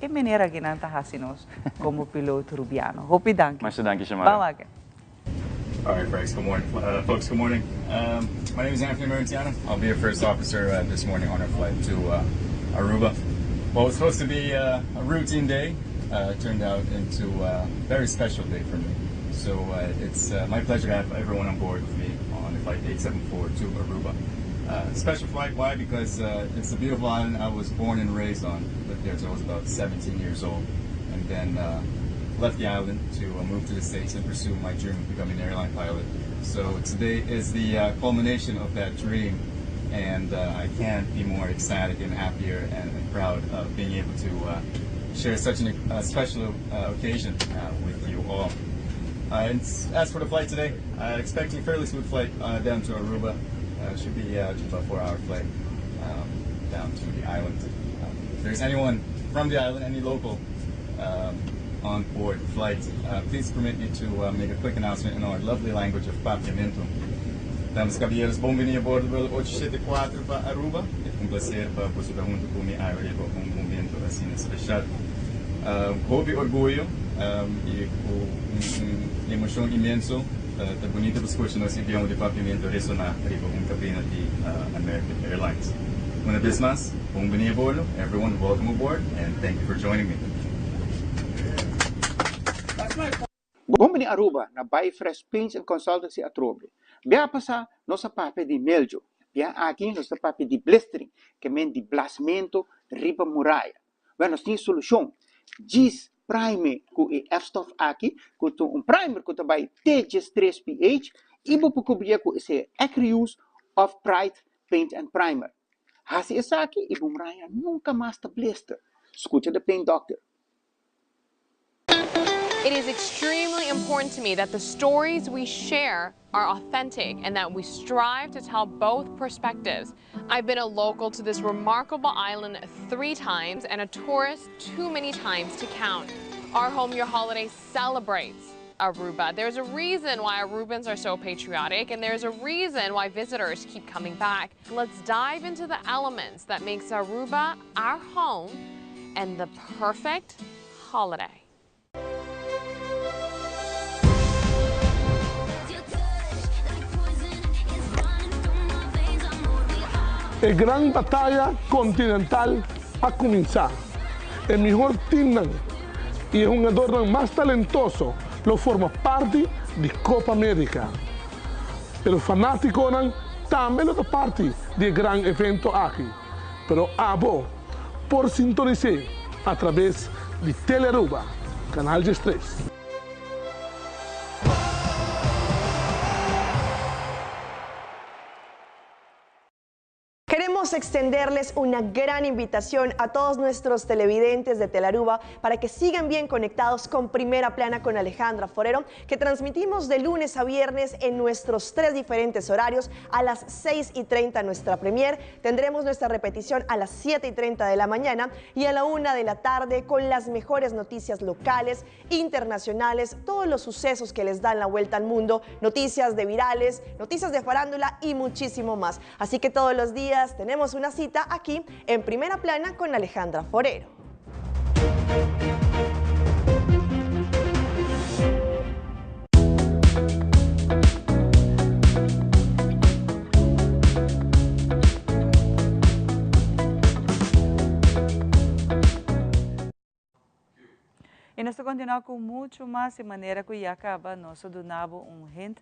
e maneira que não está fazendo como piloto rubiano. Hope danke. Mas danke chamada. Vamos aqui. All right, Franks, good morning. Folks, good morning. My name is Anthony Marentiano. I'll be a first officer this morning on our flight to Aruba. Well, it was supposed to be a routine day. Turned out into a very special day for me. So it's my pleasure to have everyone on board with me on flight 874 to Aruba. Special flight, why? Because it's a beautiful island I was born and raised on. Lived there until I was about 17 years old. And then left the island to move to the States and pursue my dream of becoming an airline pilot. So today is the culmination of that dream, and I can't be more ecstatic and happier and proud of being able to share such a special occasion with you all. And as for the flight today, expecting a fairly smooth flight down to Aruba. Should be just about a 4-hour flight down to the island. If there's anyone from the island, any local on board the flight, please permit me to make a quick announcement in our lovely language of Papiamento. Damas e caballeros, bem-vindos a bordo do 874 para Aruba. É um prazer para você estar junto comigo a momento assim especial. Houve orgulho e uma emoção imenso the bonito discussion nós enviamos de papiamento ressonar riba cabina de American Airlines. Una vez más, bem-vindo a bordo. Everyone, welcome aboard, and thank you for joining me. Bom-vindo a Aruba, na Bay Fresh Paints and Consultancy a Trobe. Bia passa nossa papel de meljo. Bia aqui nossa papel de blistering, que men de blasmento riba muralha. Bia nós temos solução. Gis primer com o F-Stoff aqui, com primer que também TGS 3pH, e vou cobrir com esse Acreuse of Pride Paint and Primer. Hasi essa aqui, e bom muralha nunca mais tá blister. Escuta the Paint Doctor. It is extremely important to me that the stories we share are authentic and that we strive to tell both perspectives. I've been a local to this remarkable island 3 times and a tourist too many times to count. Our Home Your Holiday celebrates Aruba. There's a reason why Arubans are so patriotic, and there's a reason why visitors keep coming back. Let's dive into the elements that makes Aruba our home and the perfect holiday. A gran batalha continental a começar. O melhor time e o jogador mais talentoso lo forma parte de Copa América. O fanático também lo parte do grande evento aqui. Pero abo por sintonizar através de Telearuba, canal de 3. Queremos extenderles una gran invitación a todos nuestros televidentes de Telearuba para que sigan bien conectados con Primera Plana con Alejandra Forero, que transmitimos de lunes a viernes en nuestros 3 diferentes horarios. A las 6:30 nuestra premier, tendremos nuestra repetición a las 7:30 de la mañana y a la 1 de la tarde con las mejores noticias locales, internacionales, todos los sucesos que les dan la vuelta al mundo, noticias de virales, noticias de farándula y muchísimo más. Así que todos los días tenemos una cita aquí en Primera Plana con Alejandra Forero. E nós continuamos com muito mais de maneira que já acaba nós donamos hint,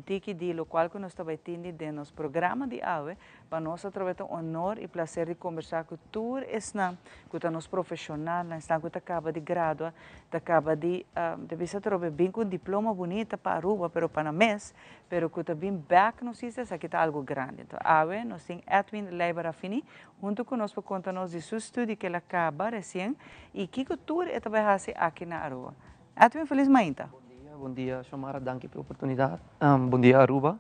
tiki de lo qual que nós também temos de nosso programa de AWE, para nós através do honor e prazer de conversar com tu, esna, com nós profissional, esna que acaba de graduar, acaba de visa trobe bem com diploma bonita para Aruba, pero para mês, pero que também back nos diz aqui está algo grande. Então, AWE nós tem Edwin Leiber Affini, junto com nós para contar-nos de seu estudo que ele acaba recém e que tu também faz aqui na Aruba. Edwin, feliz manhã. Bom dia, Xiomara, danke pela oportunidade. Bom dia, Aruba.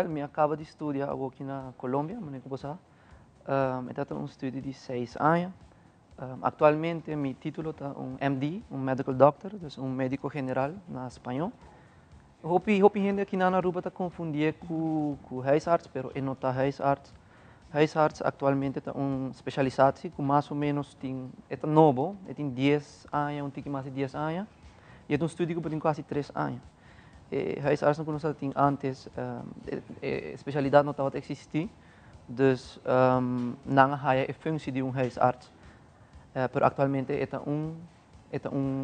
Me acabo de estudar aqui na Colômbia, mas eu tenho estudo de 6 anos. Atualmente, meu título é MD, Medical Doctor, então médico general na espanhol. Hopi gente aqui na Aruba está confundir com huisarts, mas não é huisarts. Huisarts atualmente é especializado, com mais ou menos é novo, tem 10 anos, um pouco mais de 10 anos. E é estudo que tem quase 3 anos. Huisarts não tinha antes, especialidade não estava a existir, então não há a função de huisarts. Mas atualmente é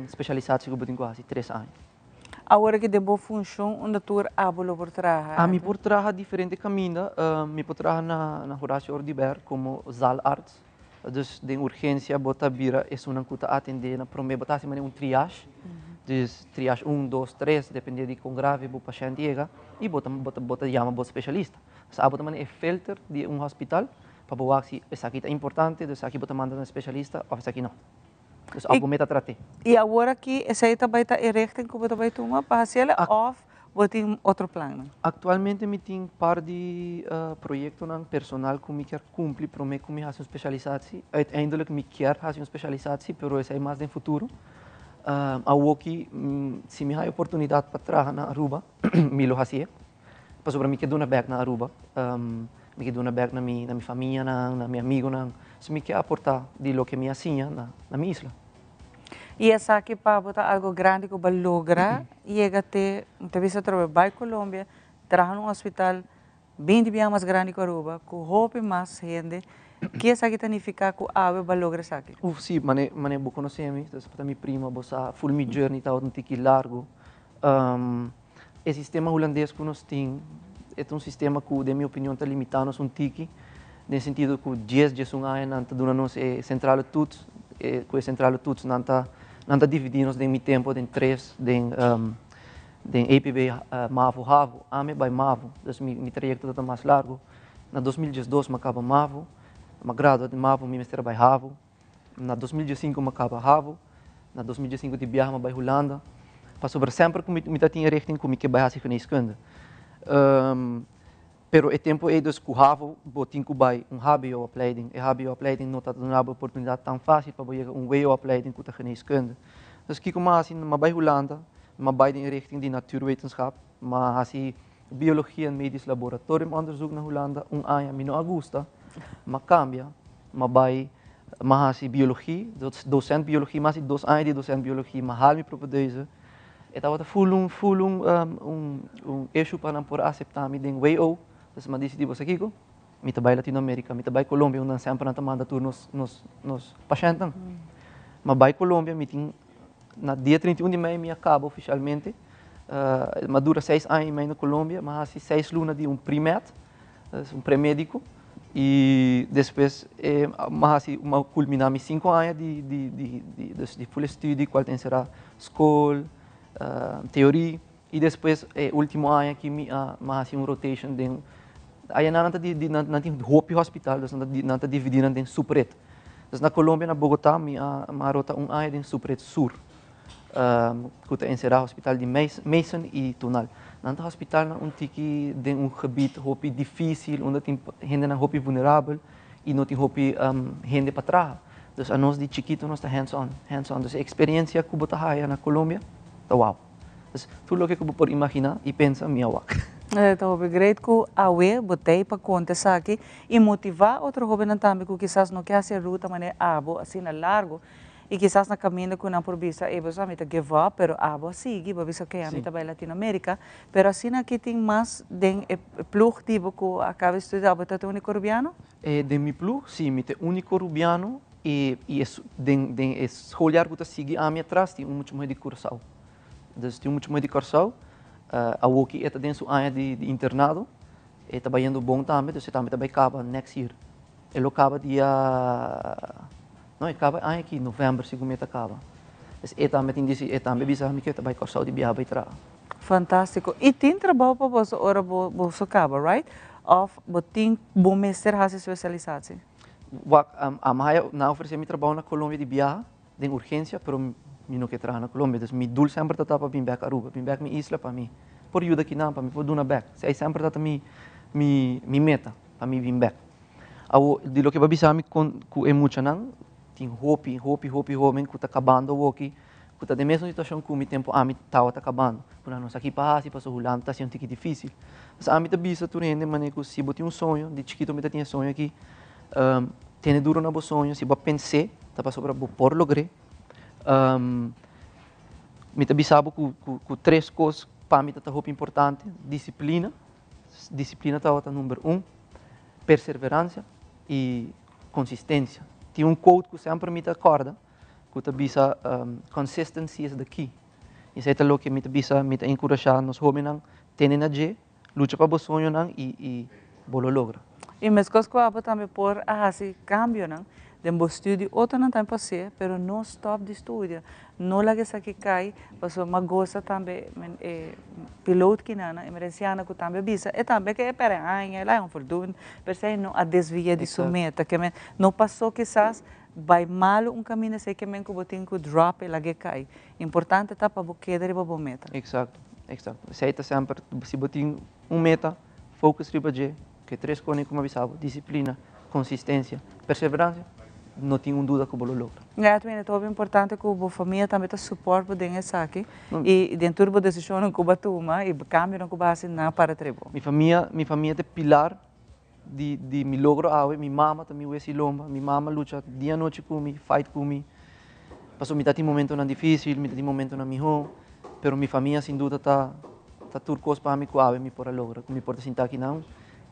especializado que tem quase 3 anos. Agora que debo função, onde tu abolo por trabalhar? A mim por trabalhar diferente caminho, me por trabalhar na Horácio Ordiber como Zalarts. Então, de urgência, bota vira é uma coisa atender na promessa, bota assim triage. Dus triage 1, 2, 3, depende de quão grave o paciente chega, e bota chama o especialista. Então, bota é filter de hospital, para ver se essa aqui é importante, então aqui bota manda um especialista, ou essa aqui não. Então, algo meta trate. E agora que essa aí também está errada, como também tomar para fazer ou botem outro plano? Atualmente me tem par de projetos personal que me quer cumprir, para mim que me fazer uma especialização. Ainda que me quer fazer uma especialização, mas isso é mais no futuro. Aqui, se me há oportunidade para trabalhar na Aruba, me lo fazia. Para sobre mim que dou back na Aruba, me dou back na minha família, na minha amigo, se me quer aportar de lo que me assinha na minha isla. E essa aqui para botar algo grande que vai lograr, chega até, talvez trabalhar para a Colômbia, trabalhar num hospital bem mais grande que Aruba, com roupa mais gente, que essa aqui significa que a vai lograr essa aqui. Sim, mas eu conheço a para minha prima, bossa full me journey tá um tique largo. O sistema holandês que nós temos é um sistema que, na minha opinião, está limitado a um tique, no sentido que 10 dias um ano não está dando nos central tudo, com a central tudo não está dividindo em meu tempo em 3, em APB Mavo Havo, ame by Mavo, então meu trajeto está mais largo. Na 2012 me acaba Mavo, me graduo de Mavo, me mestre by Havo. Na 2015 me acaba Havo, na 2015 de viagem by Holanda. Passou por sempre que me tinha richting como que vai fazer geneeskunde. Pero o tempo é dus que Havo botin que vai HBO-opleiding. E HBO-opleiding não está dando uma oportunidade tão fácil para chegar WO-opleiding com a geneeskunde. Dus kijk maar assim, maar bij Holanda, maar bij de richting die natuurwetenschap, maar assim biologie en medisch laboratorium onderzoek naar Holanda, año mino Augusta, maar cambia, maar bij maar assim biologie, docent biologie, maar assim 2 anos de docent biologie, maar haal me propedeuze. Eta wata issue para por aceitar me den WO, dus maar disse tipo aqui, me trabalho Latinoamérica, me trabalho Colômbia, onde sempre não manda tur nos pacientes. Mas by Colômbia, me tem na dia 31 de maio me acaba oficialmente. Mas dura 6 anos e meio na Colômbia, mas assim 6 lunas de pré-med, pré-médico. E depois, mas assim, culminar 5 anos de full estudo, qual tem será escola, teoria. E depois, último ano que mas assim rotation de aí não tem Hopi Hospital, não está dividindo em Supret. Então na Colômbia, na Bogotá, me rota ano em Supret Sur. Que está encerrado hospital de Mason e Tunal. Nanta hospital na tiki de gebied Hopi difícil, onde tem gente na Hopi vulnerável e não tem Hopi gente para trás. Então a nós de chiquito nós está hands-on. Então a experiência que bota aí na Colômbia, tá uau. Então tudo o que eu posso imaginar e pensar me awak. Então, obrigado que a UE botei para contestar aqui e motivar outro jovem também que quizás não quer fazer ruta maneira abo assim na largo e quizás na caminho que não por vista e você me give up, pero abo sigue, para vista que a mim também Latinoamérica, pero assim aqui tem mais de plug tipo que acaba de estudar, você é único rubiano? De mi plug, sim, me é único rubiano e de escolher que sigue a minha atrás tem muito mais de cursal. Então tem muito mais de cursal. A Woki está dentro de internado, e está indo bom também, então também está acaba next year. Ele acaba dia, não acaba aqui novembro, segundo me acaba. Então também tem disse, também bisa me que está vai cursar de viagem para trás. Fantástico. E tem trabalho para você ora você acaba, right? Of botin bom mestre has especialização. A Maia na oferecer me trabalho na Colômbia de viagem, de urgência, pero eu não quero trabalhar na Colômbia, então meu dul sempre está para vir back Aruba, vir back minha isla para mim. Por ajuda aqui não, para mim por duna back. Sei sempre está mi meta para mim vir back. De lo que vai bisar me com muito não, tem hopi homem que está acabando aqui, que está de mesma situação que o meu tempo a mim estava acabando. Por nós aqui para o Holanda está sendo muito difícil. Mas a mim está bisa tu rende maneira que se eu tinha sonho, de chiquito eu tinha sonho aqui, tem duro na sonho, se eu pensei, está para sobre por lograr. Me bisabo com 3 coisas para mim está muito importante: disciplina está número 1, perseverança e consistência. Tem quote que sempre me acorda, que está bisa consistency is the key. Isso é o que me bisa me encorajar nos jovens a terem a luta para o sonho e bolo logra. E mas coisas que eu também por esse cambio não. De um estudo, outro não tem para ser, mas não stop de estudo. Não larga isso que cai, mas uma gosta também, piloto que não, emergenciana que também bisa, e também que é para aí, lá é voldoende, mas aí não a desvia de sua meta, que não passou quizás vai mal caminho, sei que men que botin que drop e lá que cai. Importante tá para boquear de boa meta. Exato. Sei tá sempre se botin meta, focus riba de, que 3 coisas como avisava, disciplina, consistência, perseverança. Não tenho dúvida que eu vou lograr. É, também é muito importante que a família também te suporte para dentro aqui e dentro da decisão que eu toma e cambio que eu faço na para trevo. Minha família é pilar de me logro minha mama também é silomba, minha mama luta dia e noite comigo, fight comigo. Pasó mitad de momento na difícil, mitad de momento na mijo, pero mi familia sin duda tá turcos para mim que ave me por lograr, me por sentar aqui não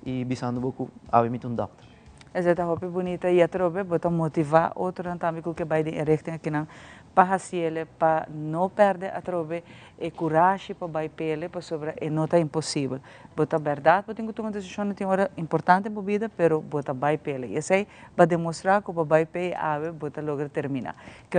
e bisando boku ave me tun doctor. Essa é a roupa bonita e a trobe, bota motivar outro também que vai de richting aqui não, para fazer, para não perder a trobe e coragem para vai pele, para sobre e não tá impossível. Bota verdade, bota que uma decisão tem hora importante na vida, pero bota vai pele. E sei para demonstrar que vai pele ave, bota logo terminar. Que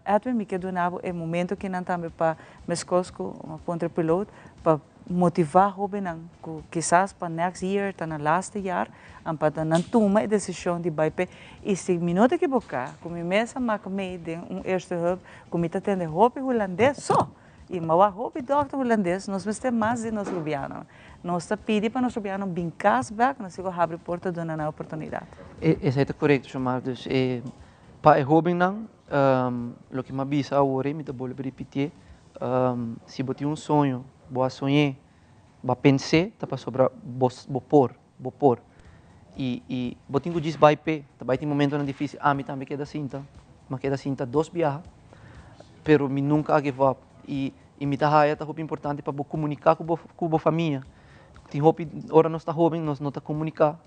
até me quedo na é momento que não também para mescosco uma ponte piloto para motivar o benang que quizás para next year, tá na last year, ang para não tomar a decisão de bype e se minuto que boca, como mesa macmei de eerste hulp, como tá tendo hope holandês só e mawa hope doctor holandês, nós vamos ter mais de nós rubiano, nós tá pedi para nós rubiano bincas back, nós sigo abre porta dona na oportunidade. Esse é correto, chamar dus para hobby não, lo que me avisa agora, me tá bolo repetir, se botar sonho boa sonhar, boa pensar, tá para sobrar bopor. E botinho diz vai pé, tá vai ter momento na difícil, me também queda cinta, mas queda cinta 2 viagens, pero me nunca give up. E me tá raia tá importante para comunicar com a família. Tem hope, ora nós tá jovem, nós não tá comunicar.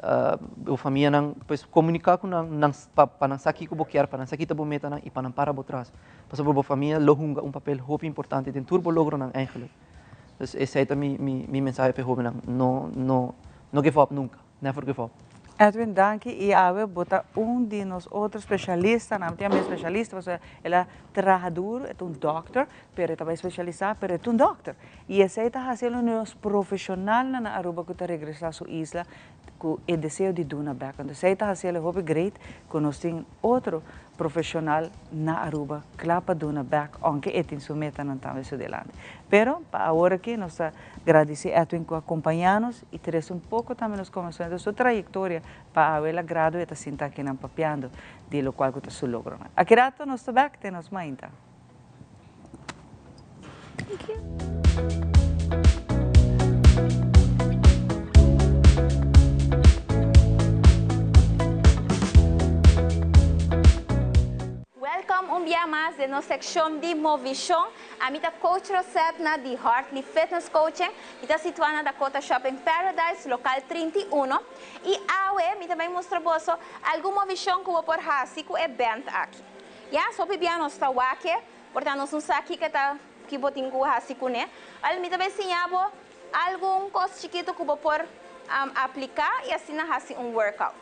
A família não, pois comunicar com não para não sair com boquear, para não sair com meta não e para não parar por trás. Para a família lohunga papel hope importante, tem turbo logro não eigenlijk. Dus essa é minha mensagem para jovem não give up nunca, never give up. Edwin, danke. E ave bota de nós outros especialistas, não tem mais especialista, mas ela trabajador, é doctor, pero também especializado, pero é doctor. E esse está fazendo nos profissional na Aruba que está regressar à sua isla, com o desejo de doar back. Então, esse está fazendo hobby great, que nós temos outro profissional na Aruba, clapa doar back, aunque é tem sua meta não está mais adelante. Pero, para agora aqui, nós agradecemos a Edwin que acompanha-nos e traz pouco também nos começou da sua trajetória para a ela grado e está sentado aqui na papiando, de lo qual que está seu logro. Aqui rato nós está back, temos mais então. Thank you. Welcome un día más de nuestra sección de Movision. A mí está coach Rosetta de Hartley Fitness Coaching. Está situada en Dakota Shopping Paradise, local 31. Y ahora, me também mostro você alguma Movision que eu vou por assim com evento aqui. Já, só para bem nós está aqui, portanto nós não aqui que vou ter assim com né. Aí me também ensinava algum coisa chiquito que eu vou por aplicar e assim assim workout.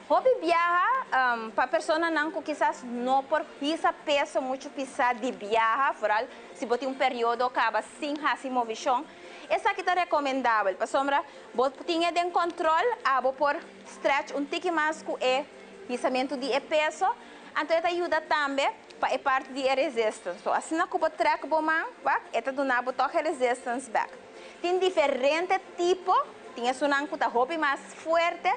Hobby viaja para pessoas que quizás não por esse peso muito pisar de viaja, foral se botar período acaba sem fazer movição, essa aqui é recomendável. Para sombra, botinha de controle, por stretch tique mais com o pissamento de peso, então ela ajuda também para a parte de resistência. So, assim que eu track o mão, ela dá o resistance back. Tem diferentes tipos, tem esse que é hobby mais forte,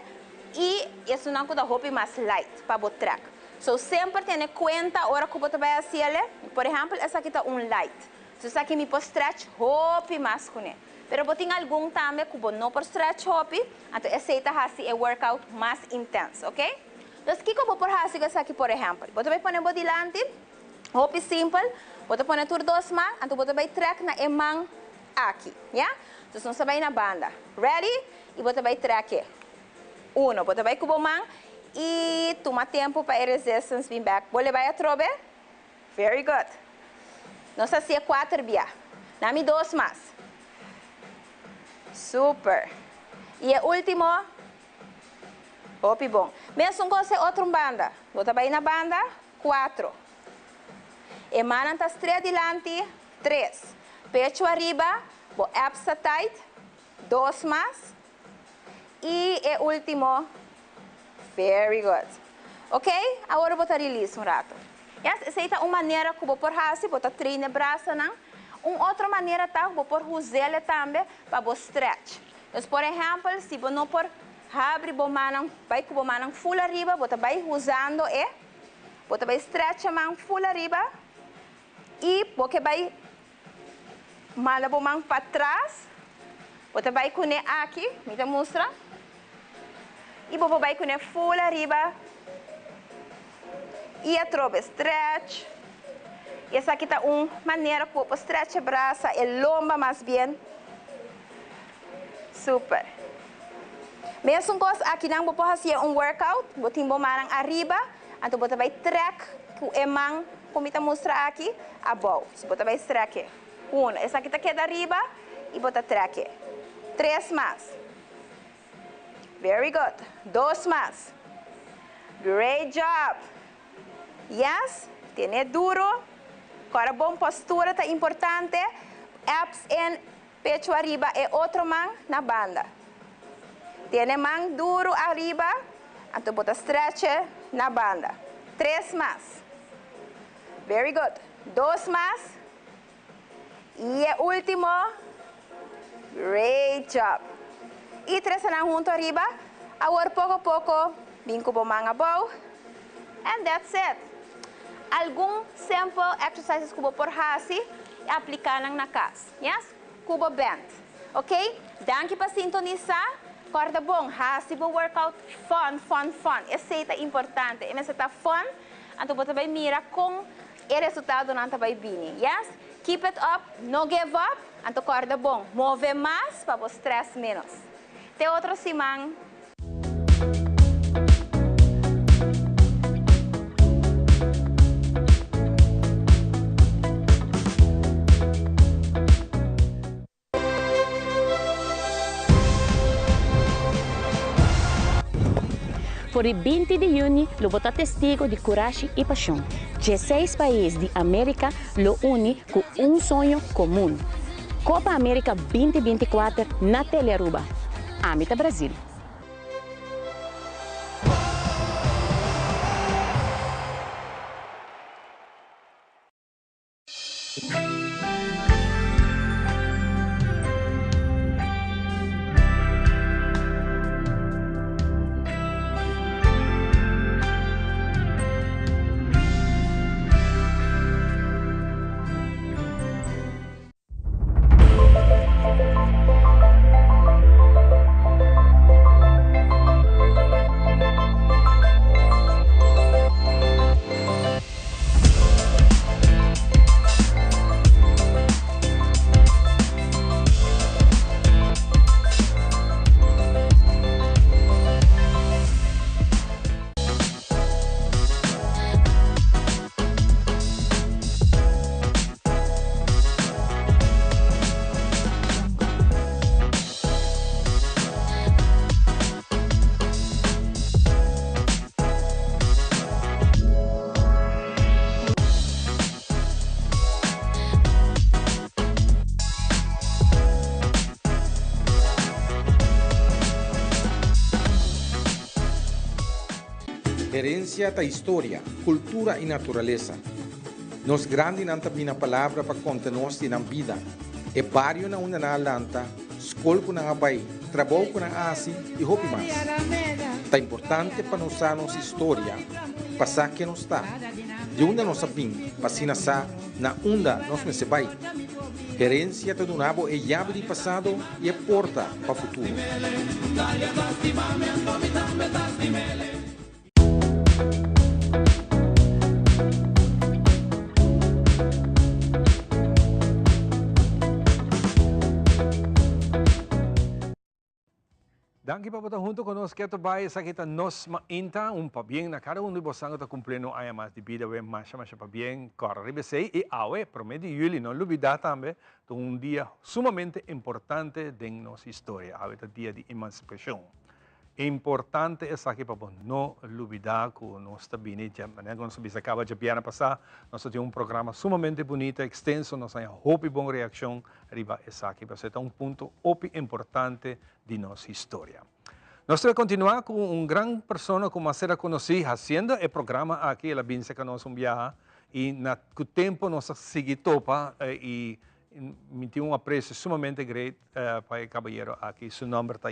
e esse não é roupa mais light para o track. So sempre tem em conta a hora que você vai fazer. Por exemplo, essa aqui é light. So essa aqui me pode stretch roupa mais com ele. Pero você tem algum também que você não pode stretch roupa, então aceita fazer um workout mais intenso, ok? Então o que você pode fazer essa aqui, por exemplo? Você vai pôr o delante, roupa simples, você põe tudo 2 mãos, então você vai track na mão aqui, yeah? Então você vai na banda. Ready? E você vai track. Uno, você vai com a mão e toma tempo para a resistance vir back. Você vai a trobe? Very good. Nós fazemos 4 via. Dá-me 2 mais. Super. E o último. Opi bom. Mesmo com outra banda. Você vai na banda, 4. Emana está 3 adiante, 3. Pecho arriba, abs tight, 2 mais. E o último, very good. Ok? Agora eu vou release rato. Essa é uma maneira que eu vou por fazer, vou treinar o braço, não? Uma outra maneira tá, vou por usar também para o stretch. Então, por exemplo, se você não por abrir a mão, vai com a mão full arriba, você vai usando você vai stretch a mão full arriba e você vai mandar a mão para trás, você vai com aqui, me mostra. E você vai com full arriba. E a trobe stretch, Essa aqui está uma maneira para stretch a braça e lomba mais bem. Super. Mesmo coisa aqui não vou fazer workout, vou timbar arriba, então vou também track com emang, como está mostrar aqui, above. Vou também track. Uma, essa aqui está aqui arriba e vou track. 3 mais. Very good. 2 mais. Great job. Yes, tiene duro. Agora, bom postura está importante. Abs em pecho arriba e outro mão na banda. Tiene mão duro arriba. Então, bota stretch na banda. 3 mais. Very good. 2 mais. E o último. Great job. E 3 junto arriba. Agora, pouco a pouco, vinco a mão above. And that's it. Algum simple exercises que vou por hasi e aplicar na casa. Yes? Cubo bend. Ok? Danke para sintonizar. Corda bom. Hasi para workout. Fun. Esse é importante. E se está fun, então você vai mirar com o resultado não vai vir. Yes? Keep it up. No give up. Então corda bom. Move mais para o stress menos. Tem outro simão. Por el 20 de junio, lo vota testigo de coragem e paixão. 16 países de América lo une com um sonho comum. Copa América 2024 na Telearuba. Amita Brasil. Herencia da história, cultura e natureza. Nos grande nanta bina palavra para conta-nos na vida. E barrio na una na lanta, escola com na abai, trabalho com na asi e hopi mais. Tá importante para nós a nossa história, passar que nos está. De onde nós sabim, passina sa, na onda nós me se vai. Herencia do nabo é chave de passado e é porta para o futuro. Danke pa junto conosco que trabalha sa kita nos mainta pa bien na cada um de vocês está cumprindo aí mais de vida bem mais pa bien corre sei e awe prometo Juli não olvidar também de dia sumamente importante de nossa história a dia de emancipação. Importante é aqui para não olvidar que nós também né quando se acaba de piana passar nós temos programa sumamente bonito extenso nós temos hope boa reação arriba essa aqui para ser ponto importante de nossa história. Nós vamos continuar com grande pessoa como será conhecido fazendo o programa aqui ela vinha que nós viajar e na que tempo nós seguir topa e me tem apreço sumamente grande para o caballero aqui seu nome está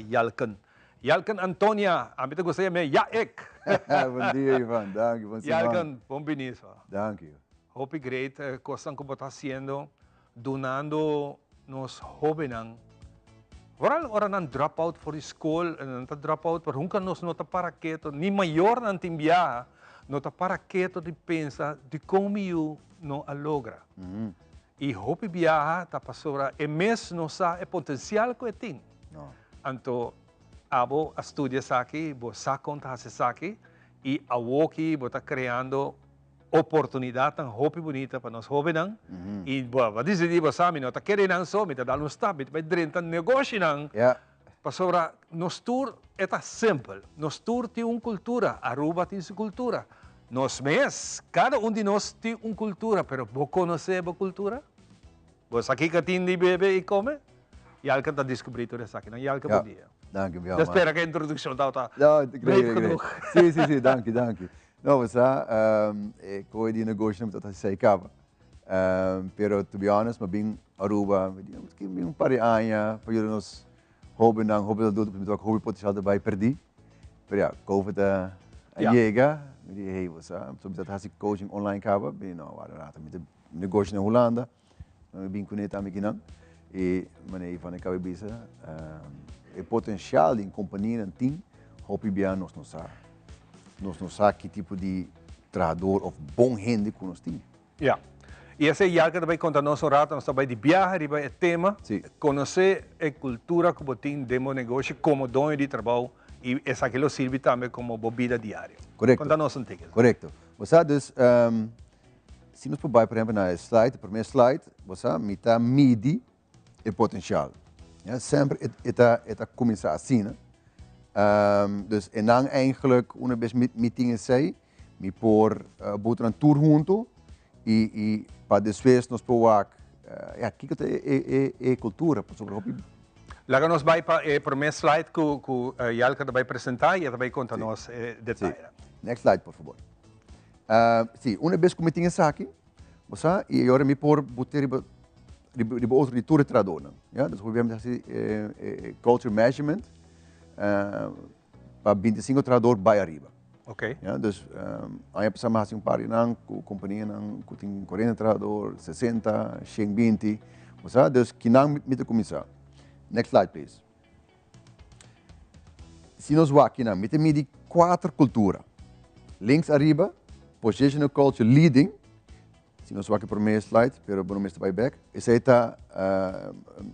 Yalkan Antonia, a mim te gostaria de Yaek. Bom dia, Ivan. Danke, bom semana. Yalkan, bom benissimo. Danke. Hope great, coisa que está fazendo, donando nos jovens. Ora não drop out for school, não drop out, pero nunca nos nota para que ni maior não tem viaja, não está para quieto de pensar de como eu não a logra. E hopi viaja está para sobre e mesmo não sabe o potencial que tem. Então, abo estudia aqui, você conta aqui e a aqui está criando oportunidade tão hopi bonita para nós jovens. E vai dizer você não está querendo só, me está dando um stop, vai dentro do negócio não. Para sobre nós tour é simples. Nós tour tem uma cultura, Aruba tem sua cultura. Nós mesmos, cada um de nós tem uma cultura, mas você conhece a cultura? Você aqui que tem de beber e comer? E alguém está descobrindo isso aqui, não? E alguém podia. Dank u wel. Espera que a introdução está breed genoeg. Sim, dank u. Não, você coi de negócio não está se acaba. Pero to be honest, mas bem Aruba, bem par de anos, para nós hobby dat doet, ook hobby potenciaal erbij perdi. Maar ja, COVID chega, me die hey, você, so dat has ik coaching online kaba, bem não, agora met de negócio na Holanda, bem conectado aqui não. E maneira van ik bisa, o potencial em companhia em team, hobby bem nós não sabe que tipo de trabalhador ou bom gente que nós temos. Ja. E esse é que também conta nosso rato, nós também de viajar, é tema, conhecer a cultura que tem demo negócio como dono de trabalho e essa que serve também como bebida diária. Correto. Conta nosso antigo. Correto. Você dus, se nós por exemplo na slide, primeiro slide, você mide o potencial. Ja, sempre het começar assim, né? Dus en dan eigenlijk uma vez meeting sei, me por botar een tour junto e para depois nós provar aqui que é cultura, sobre hobby. Lá nós vai para o primeiro slide que Jalka vai apresentar e vai contar nos detalhes. Next slide, por favor. Sim, uma vez que meeting é aqui, você e agora me por botar de outro de tour tradona, ja, dus we hebben assim culture measurement para 25 trador by arriba. Ok. Ja, dus aí passamos assim par de companhia que tem 40 trador, 60, 120, você, dus que não me começar. Next slide, please. Se nós vamos aqui, me mide 4 culturas. Links arriba, positional culture leading. Se nós vamos aqui para o primeiro slide, pero não me está back. Esse aí está,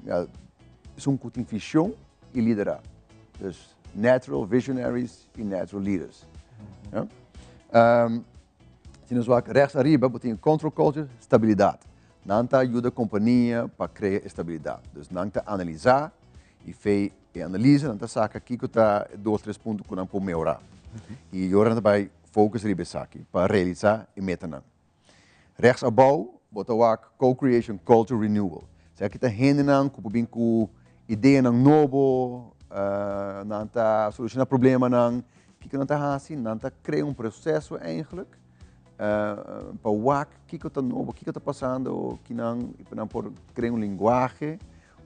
é que tem visão e liderar. Dus natural visionaries e natural leaders. Se nós vamos rechts arriba, tem control culture, estabilidade. Não ajuda a companhia para criar estabilidade. Dus não analisar e analisa, não saca aqui que está 2, 3 pontos que não pode melhorar. E agora vai focus riba aqui para realizar e meter. Rechts abaixo, bota o co-creation culture renewal. Se aqui está rendendo com ideia novo, não está solucionar problema não, que não está assim, não está criar processo eigenlijk. Para o que está novo, o que está passando, que não por criar linguagem,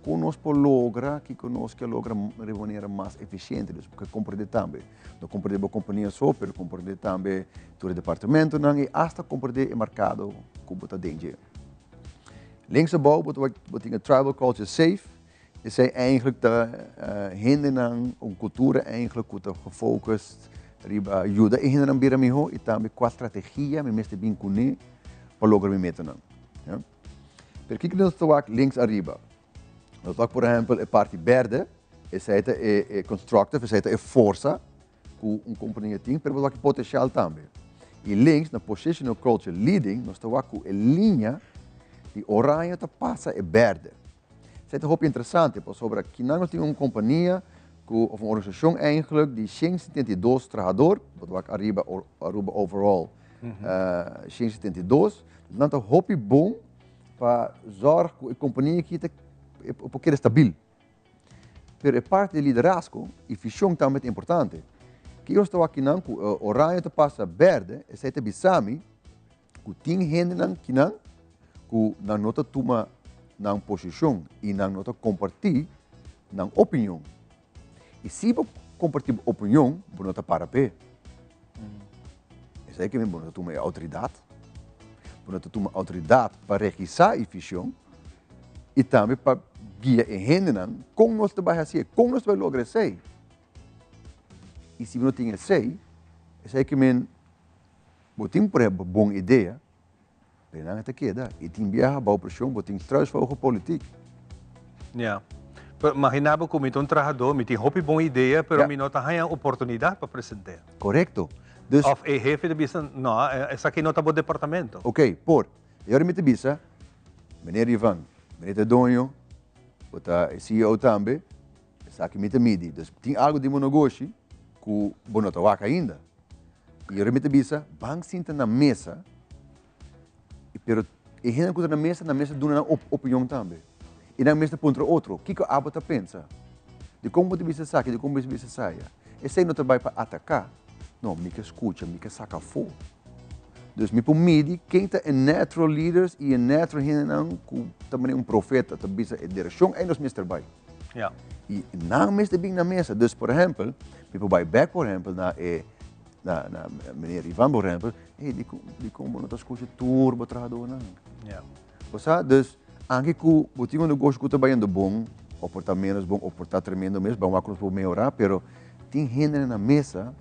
que nós por lograr, que nós que logra de maneira mais eficiente, porque compreender também, não compreender a companhia só, mas compreender também todo o departamento, não e até compreender o mercado como está dentro. Links abaixo, botem a tribal culture safe, isso é eigenlijk de hinderen uma cultura eigenlijk que está gefocust ajuda e ainda não vira melhor e também com a estratégia me mestre bem com ele para lograr me meter não. Por que nós estamos links arriba? Nós estamos por exemplo a parte verde, essa é constructive, essa é força que companhia tem, mas nós temos potencial também. E links na positional culture leading, nós estamos com a linha de orange que passa é verde. Isso é muito interessante, sobre que nós temos uma companhia of uma organisação eigenlijk die 172 trabalhadores, wat Aruba overall 172, dat is een bom para zorgar que a companhia aqui é um pouquinho estável. Pero a parte de liderazgo e visão também é importante. Que eu estou aqui não, o orange passa verde, esse é bisami, que tem gente não que não nota toma na posição e não nota compartilhar na opinião. E se você compartilhar opinião, você não está para pé. Isso é que você não tem autoridade. Você não tem autoridade para registrar a visão e também para guiar a gente como nós trabalhamos assim, como nós vamos lograr isso. E se você não tem isso, isso é que você botem, por exemplo, boa ideia, mas não te queda. E tem viaja, boa pressão, botem transfer para política. Yeah. Imaginava que eu trabalhador, me tem uma boa ideia, mas me não tem oportunidade para apresentar. Correto. Dus, of a jefe de business, não, essa aqui não está no departamento. Ok, eu me bisa, meneer Ivan, meneer Donho, o CEO também, essa aqui me midi. Dus, tem algo de meu negócio que eu não estou ainda. E eu me bisa, bank senta na mesa, pero e gente que na mesa dá uma opinião também. E na mesa contra outro, o que a abota pensa? De como você bisa saia, de como você bisa saia. Esse aí não trabalha para atacar. Não, me que escuta, me que saca fogo. Dus me pomidi, quem está em natural leaders e em natural gente que também profeta, também é direção, é nos mestre trabalho. Yeah. E não mestre bem na mesa. Dus, por exemplo, me vai back, por exemplo, na meneer Ivan, por exemplo, de como não está escutando turbo trabalhador não. Yeah. Dus, anche que o time negócio que está trabalhando bom, ou por estar menos bom, ou por estar tremendo mesmo, vamos para melhorar, pero tem gente na mesa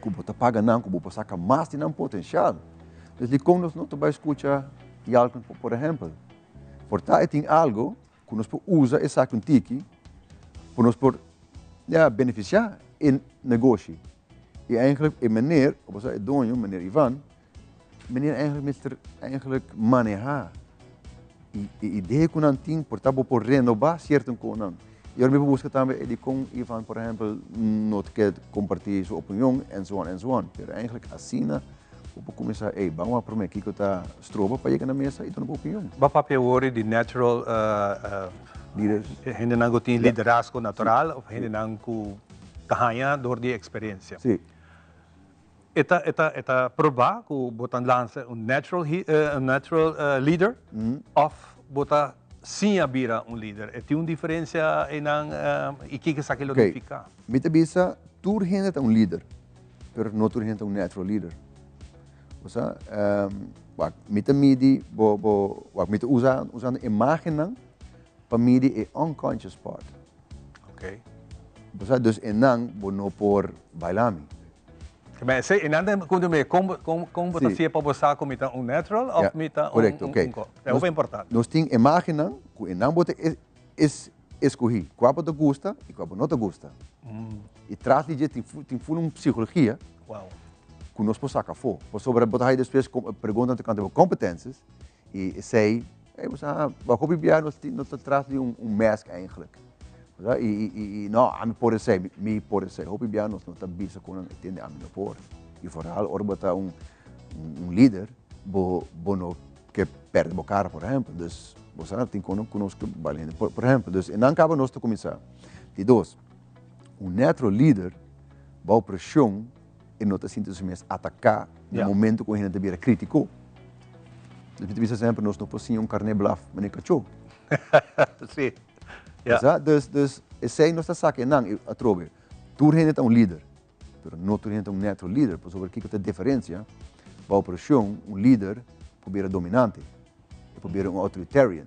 que você paga não, que você saca mais de não potencial. Então, de como nós não vai escutar e algo, por exemplo, por tal tem algo que nós usa e saca tiki, para nós beneficiar em negócio. E eigenlijk, e meneer, of é dono, meneer Ivan, meneer eigenlijk manejar. E ideia que não tem, portanto, por renovar certo com não. E eu me busco também de com Ivan, por exemplo, não quer compartilhar sua opinião, and so on, and so on. Pero eigenlijk assim, vou começar, vamos a prometer que está estroba para chegar na mesa e dar uma opinião. Wat papel hoor de natural gente não tem liderazgo natural, ou gente não que ganha door die experiência. Sim. Eta provar que botan lança natural leader, of botar sim abira líder. E tem uma diferença em que se aquilo significa. Me bisa, tur gente é líder, pero não tur gente é natural leader. Ou seja, me midi, me usando imagem para medir a unconscious part. Ok. Ou seja, dus não não por bailami. Mas se nada como você se para você como natural ou correto, ok. É muito importante. Nós temos imagem que não bote escolher qual você gosta e qual não te gosta. E traz de tem uma psicologia. Wow. Que nós podemos sacar fora. Por sobre botar depois perguntando quanto competências e sei, você vai copiar nós traz de mask eigenlijk. E não, a mim pode ser, hope bem nós não estamos com um entende a mim não pode. E vooral botar líder, não que perde a cara, por exemplo, dus você tem conosco valendo, por exemplo, dus não acaba nós começar. De dois, natural leader, vai pressão e não está sentindo mesmo atacar no momento que a gente vira crítico. A gente vê sempre nós não podemos carne blaf, mas nem cachorro. Sim. Yeah. Dus esse não está saque não a trobe. Tu gente é líder, mas não tu gente é natural líder, por sobre que a diferença, vai pressão líder pode ser dominante, pode ser authoritarian.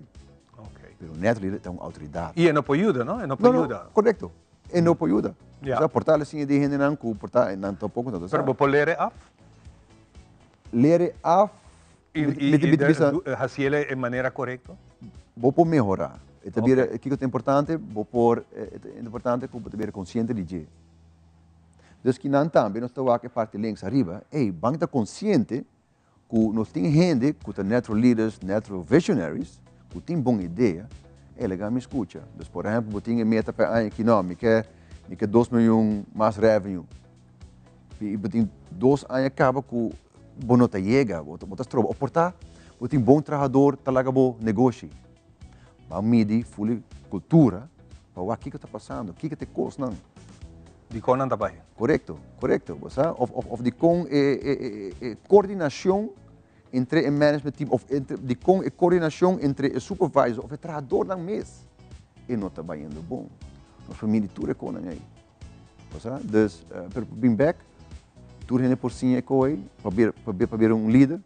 Okay. Pero natural líder é autoridade. E não pode ajudar, não? Não pode ajudar. Correto. E não pode ajudar. Yeah. Portar assim de gente não que portar não tão pouco não. Pero pode ler af? Ler af e hacerlo de maneira correta? Vou melhorar. O que é importante, é importante que você seja consciente de isso. Então, que não também, nós estamos aqui parte links arriba, vamos estar consciente que nós temos gente que são natural leaders, natural visionaries, que tem boa ideia, legal me escuta. Então, por exemplo, você tem meta para ano que não, me quer 2 milhões mais revenue. E você tem 2 anos acaba que você não chega, você está trabalhando. Portanto, você tem bom trabalhador, talaga bom negócio. Vamos medir full cultura para o que está passando, o que te custa não. De como não está bem. Correto. Of de com coordenação entre o management team, of de com coordenação entre o supervisor, of o trabalhador na mês. E não está bem indo bom. Nós família tudo é com aí. Dus, bem back, tudo é por si é com aí, para um líder,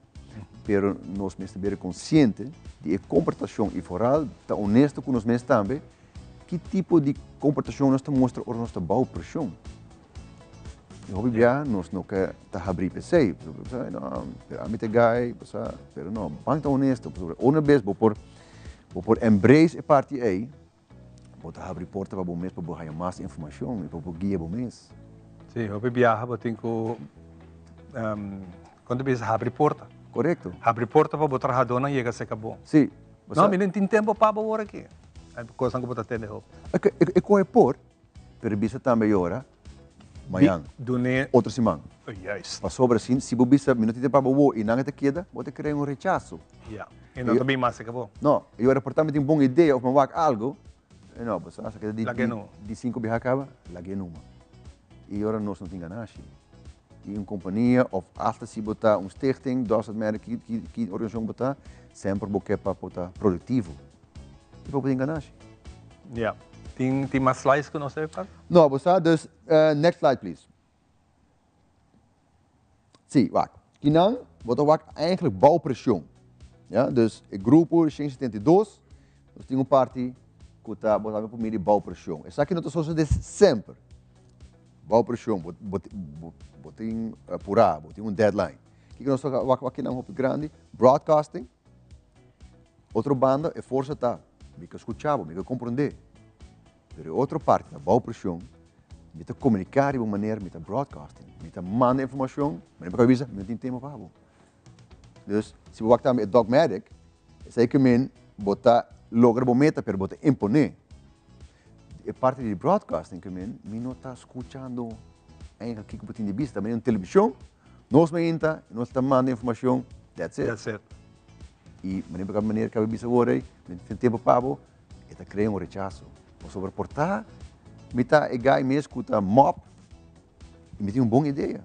pero nós mesmos ser consciente de comportação e foral, está honesto com nós mesmos também, que tipo de comportação nós mostra ou nós bau pressão. hobby viajar, nós não quer tá abrir PC, não, a mim te gai, pero não, bang tá honesto, uma vez vou por embrace a parte aí, vou tá abrir porta para bom mês para ganhar mais informação e para guiar bom mês. Sim, hobby viajar, vou ter que quando você abre porta. Correto. Abre porta para botar a dona e chega a ser bom. Sim. Não, mas não tem tempo para agora aqui. É coisa que você tem de roupa. É que é por, pero bisa também ora. Amanhã, outra semana. Yes. Para sobre assim, se você não tem para boa e não te queda, você cria rechaço. Yeah. E não também mais acabou. Não, eu era portanto tem uma boa ideia ou uma algo, não, você acha que de 5 biha acaba, lagi numa. E agora nós não tem ganache. E uma companhia ou até se botar stichting, dat merk que organização botar, sempre porque para botar produtivo. E para poder ganache. Yeah. Tem mais slides que nós temos? Não, você, dus, next slide, please. Sim, wacht. Aqui não, você eigenlijk bouwpressão. Ja, dus o grupo 172, nós temos uma parte que está botando por meio de bouwpressão. Essa aqui não está só sempre. Bouwpressão, botem apurar, botem deadline. Aqui nós estamos aqui na roupa grande, broadcasting. Outra banda é força tá, me que escutar, me que compreender. Pero outra parte da bouwpressão, me te comunicar de uma maneira, me te broadcasting, me te mandar informação, mas não avisa, não tem tempo para isso. Dus se você está met dogmatic, é que men botar logra bo meta, pero botar imponer. É parte de broadcasting que men não está escutando ainda que você tem de vista, também na televisão, nós menta, nós está mandando informação, that's it. E mas não maneira que a visa agora, não tem tempo para isso, está criando rechaço. Ou sobreportar, me tá egai mesmo com a mop, e me tem uma boa ideia.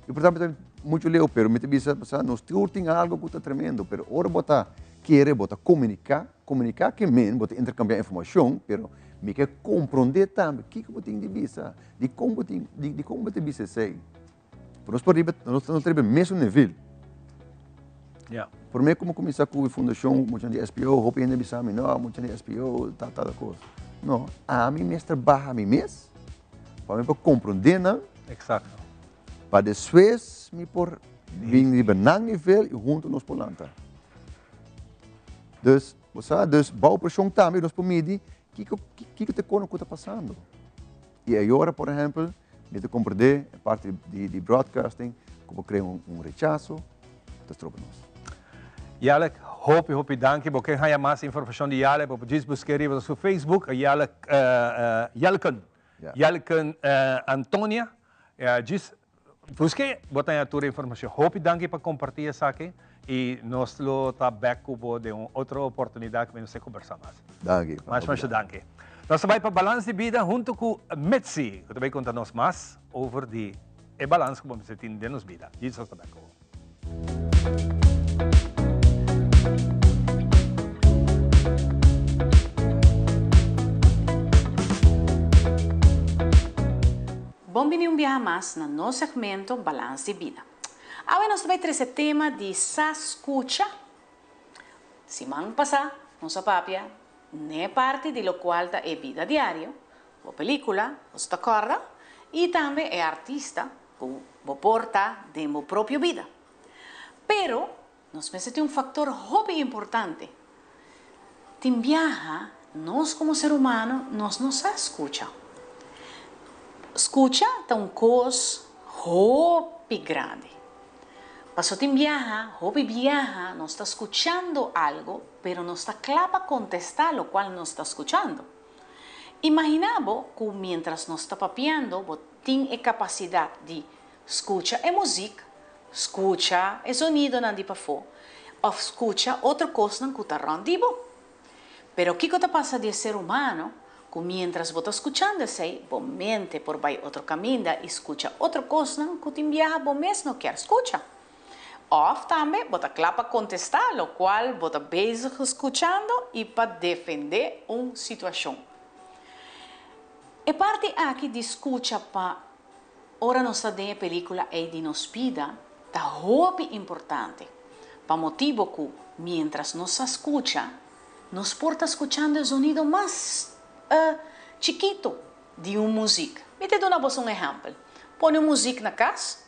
E portanto, muito leu, pero me te bisa, nós tem algo que está tremendo, pero ora botar, querer botar comunicar que men, botar intercambiar informação, pero me quer compreender também, o que você tem de bisa, de como você bisa sei. Por nós podemos mesmo nível. Yeah. Por mim, como começar com a fundação, muito de SPO, hope ainda bisa, não, muito de SPO, tal coisa. Não, a mim mesmo trabalha a mim mesmo, para mim para compreender, não? Exato. Para depois me por vir de benang nível e junto nos polanta. Dus, bouwpersoon também nós por medir que te conta o que está passando. E agora, por exemplo, me te compreender a parte de broadcasting, como criar rechaço, das tropas nós. Jalek, hope, danke. Porque há mais informação de Jalek, você diz buscar no seu Facebook, Jalken Antônia, diz busque, botar a tua informação. Hope, danke para compartilhar isso aqui e nós lo tá back de uma outra oportunidade que nós vamos conversar mais. Danke. Mais danke. Nós vamos para Balance de Vida junto com Mitzi, que também conta-nos mais over o balanço que vamos ter de nossa vida. Diz nós também. Bom-vindo um dia mais no nosso segmento Balance de Vida. Agora nós vamos trazer o tema de escucha. Semana passada, nossa papia, é parte de lo qual é vida diária, a película, você acorda, e também é artista, que porta de sua própria vida. Pero, nós temos fator hobby importante. Tem viaja, nós como ser humano, nós não escucha. Escucha é uma coisa hobby grande. Passou tem viaja, nós está escuchando algo, pero não está claro para contestar o qual nós está escuchando. Imaginamos que, mientras nós está papiando, tem a capacidade de escuchar a música, escuchar o sonido na dipa fo, ou escuchar outra coisa que está rendido. Pero o que está passando de ser humano? Que mientras você está escuchando isso, você mente por vai outro caminho e escucha outra coisa que tem viaja, você mesmo não quer escuchar. Ou também, você claro para contestar, o qual você está escuchando e para defender uma situação. E parte aqui de escucha para ora nós está a película e de nos vida, está hobby importante. Para motivo que, mientras nos escucha, nos porta escuchando o sonido mais chiquito de uma música. Me te dou um exemplo. põe música na casa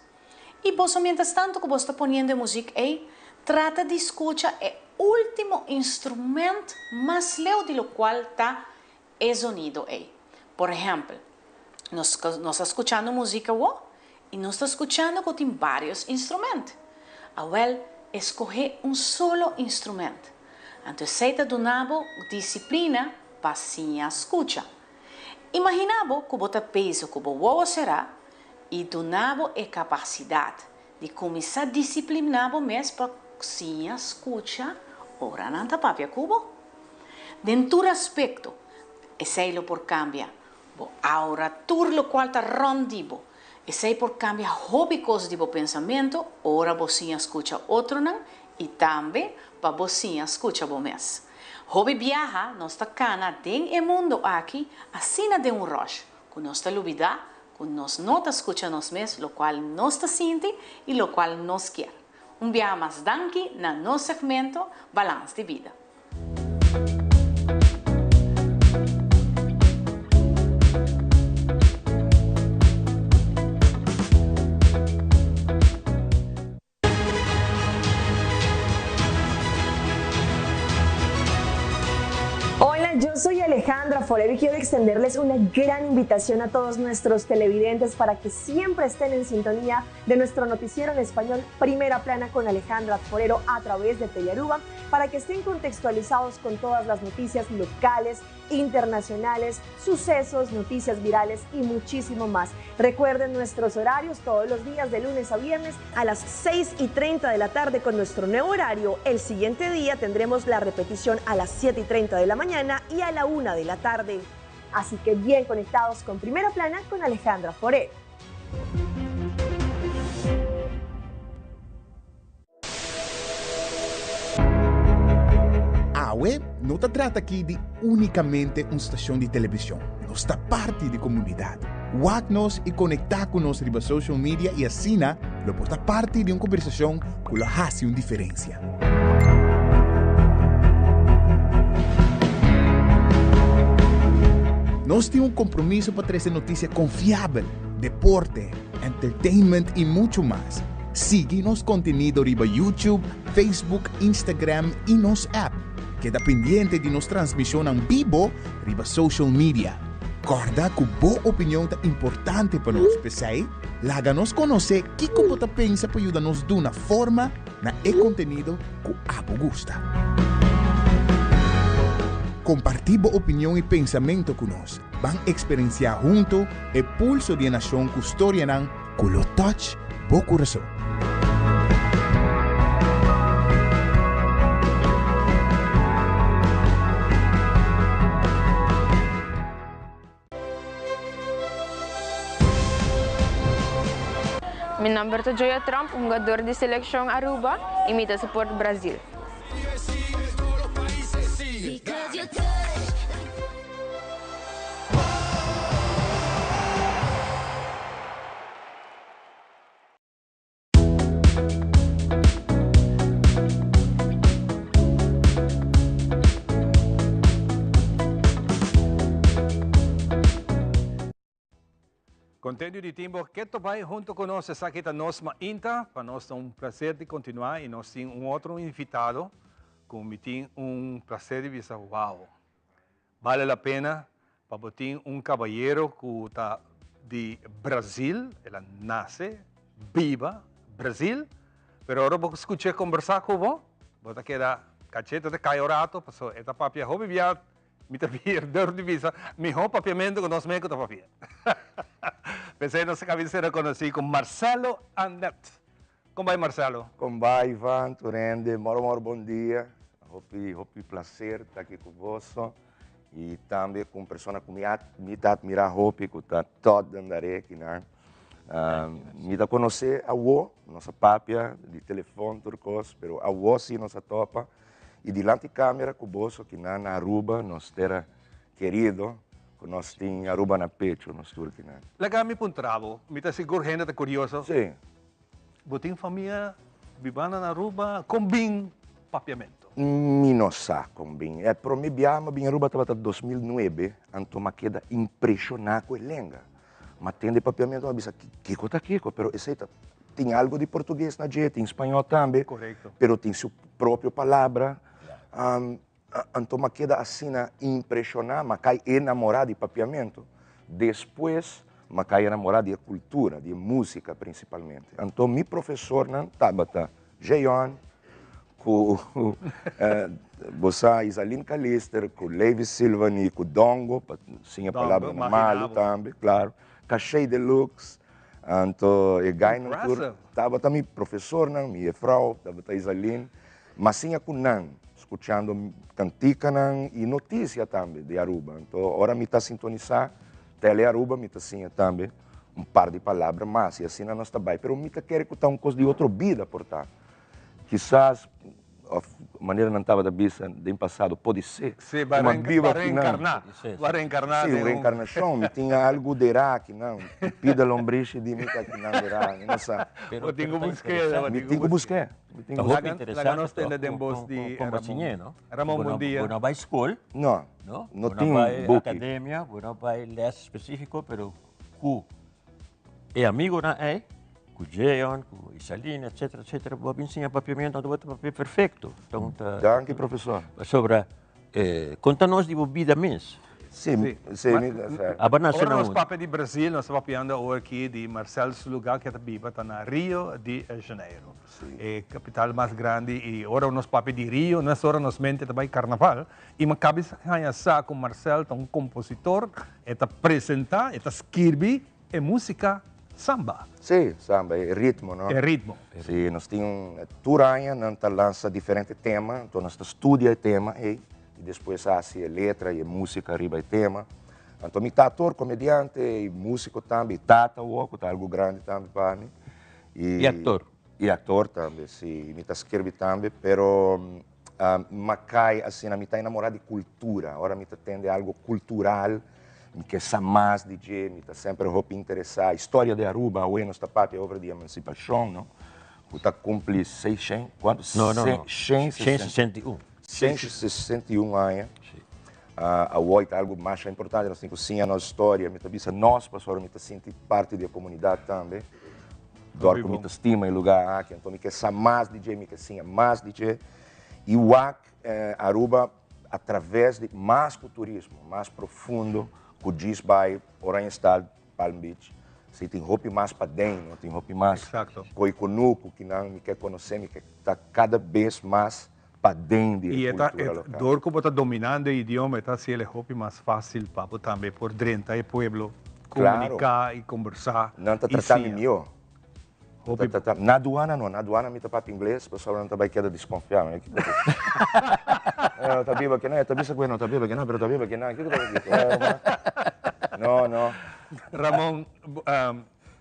e você, mientras tanto que você está ponendo música aí, trata de escuchar o último instrumento mais leu de lo qual está o sonido aí. Por exemplo, nós estamos escutando música e nós estamos escutando que tem vários instrumentos. Agora, escolher solo instrumento. Então, você está dando disciplina para sim escuchar. Imaginamos que você pensa que você será e donava a capacidade de começar a disciplinar mesmo para sim escuchar ora não está papia cubo. Dentro do aspecto, esse por cambiar. Agora, tudo o qual está rondido, esse por cambiar hobby coisas de pensamento, ora você escuta outro não e também para você escuta o mesmo. Hobby viaja, nós está cana dentro do mundo aqui, assim de rush, que nós está lubida, que nós não escuta nós mesmos, o qual nós está sente e o qual nós quer. Viaje mais danke na nosso segmento Balance de Vida. Yo soy Alejandra Forero y quiero extenderles una gran invitación a todos nuestros televidentes para que siempre estén en sintonía de nuestro noticiero en español Primera Plana con Alejandra Forero a través de Telearuba, para que estén contextualizados con todas las noticias locales, internacionales, sucesos, noticias virales y muchísimo más. Recuerden nuestros horarios todos los días de lunes a viernes a las 6:30 de la tarde con nuestro nuevo horario. El siguiente día tendremos la repetición a las 7:30 de la mañana y a la 1 de la tarde. Así que bien conectados con Primera Plana con Alejandra Forero. AWE não se trata aqui de unicamente uma estação de televisão. Nós está parte da comunidade. WAC-nos e conectar conosco riba social media e assim, lo porta parte de uma conversação que lo hace uma diferença. Nós temos um compromisso para trazer notícia confiável, deporte, entertainment e muito mais. Siga nosso conteúdo riba YouTube, Facebook, Instagram e nosso app. Queda pendiente de nossa transmissão em vivo riba social media. Recorda que boa opinião é importante para nós, pessoal. Laga-nos conhecer o que você pensa para ajudar-nos de uma forma na conteúdo que você gosta. Compartir boa opinião e pensamento conosco. Vamos experienciar junto o pulso de uma nação que história não, que lo touch bo coração. Meu nome é Joia Trump, jogador de seleção Aruba e me suporte Brasil. Contento de tempo que tu vai junto conosco aqui da nossa mainta, para nós é um prazer de continuar e nós temos outro invitado, que me tem prazer de dizer, uau, vale a pena para botar cavalheiro que está de Brasil, ele nasce, viva Brasil, mas agora vou escutar conversar com você, vou quedar cacheta de caiorato, passou esta papia hobby viado, me tá dor de visa, me roupa papiamento que nós meio da papia. Pensei nossa cabeceira conheci com Marcelo Anet. Como vai, Marcelo? Como vai, Ivan, Turende? Moro, bom dia. Hope prazer estar aqui com você. E também com pessoas que me admiram, Hope, que está todo andaré aqui, né? Me dá conhecer a você, nossa papia de telefone turcos, mas a você sim nossa topa. E diante da câmera com você, que na Aruba, nós terá querido, que nós temos Aruba na pecho, nós turcos. Legal, me puntravo, me está seguro, gente está curioso. Sim. Você tem família vivana na Aruba com bem papiamento? Não sei com bem. Para mim, a Aruba estava em 2009, então me queda impressionado com a lenga. mas tem de papiamento, mas Kiko tá Kiko, pero esse tem algo de português na gente, tem espanhol também, Correto. pero tem sua própria palavra. Então, me queda assim, impressionar, me cai enamorar de papiamento. Depois, me cai enamorar de cultura, de música principalmente. Então, meu professor, Tabata Jeon, com Isaline Calister, com Levi Silvani, com Dongo, sim a palavra na malo também, claro. Cachê Deluxe. Então, e gai no tour, estava também professor, minha frau, estava Isaline, mas sim com Nan, escutando cantica e notícia também de Aruba. Então, agora me está sintonizar, tele Aruba, me está sim também um par de palavras, mas e assim não está bem. Mas me está querendo contar uma coisa de outra vida, portanto. Quizás a maneira não estava da vista do passado pode ser. Sim, vai reencarnar. Vai reencarnar. Sim, reencarnação. Me tinha algo de Iraque, não. Pida lombrice de mim que não era. Não sabe. Eu tenho buscar. Me tenho buscar. Interessante. Nós temos de combatinha, não? Ramon, bom dia. Não vai escola? Não. Não tem academia, não vai ler específico, pero ku é amigo na com Jeon, com Isaline, etc. Vou ensinar papiamento, não vai papel perfeito. Então, Danke, professor. Sobre, conta-nos de vida mesmo. Sim. Agora nós papel de Brasil, nós estamos papiando hoje aqui de Marcelo Lugar, que está na Rio de Janeiro. É a capital mais grande, e agora nós papel de Rio, nessa hora nós mente também carnaval. E uma cabeça com Marcelo, um compositor, está apresentar, está escrever música samba. Sim, samba, é ritmo, não? É ritmo. Sim, nós temos Turanha, nós lança diferentes temas, então nós estudia o tema e depois faz a letra e a música arriba o tema. Então, eu sou ator, comediante e músico também, tata, tá algo grande também para mim. E ator? E ator também, sim, eu escrevo também, pero macai, assim, eu estou enamorado de cultura, agora eu tendo algo cultural, me quer saber mais de DJ, me está sempre interessado. História de Aruba, hoje nós está papel obra de emancipação, não? Está cumpre 600, quantos? Não. 161. 161 anos. A hoje é algo mais importante, nós temos sim a nossa história, me está nós, pastor, me está sentindo parte da comunidade também. Dorco, me estima em lugar aqui, então me quer saber mais DJ, me quer sim mais DJ. E o Aruba, através de mais culturismo, mais profundo, que diz vai Oranjestad, Palm Beach, se tem roupa mais para dentro, tem roupa mais coiconuco, que não me quer conhecer, me quer estar cada vez mais para dentro da cultura local. Dor como está dominando o idioma, está sendo roupa mais fácil para também por dentro do pueblo comunicar e conversar. Não está tratando melhor. Na aduana não, na aduana me está para inglês, o pessoal não está vai querer desconfiar. Está viva que não, está viva que não, está viva que não, pero está viva que não. Não. Ramon,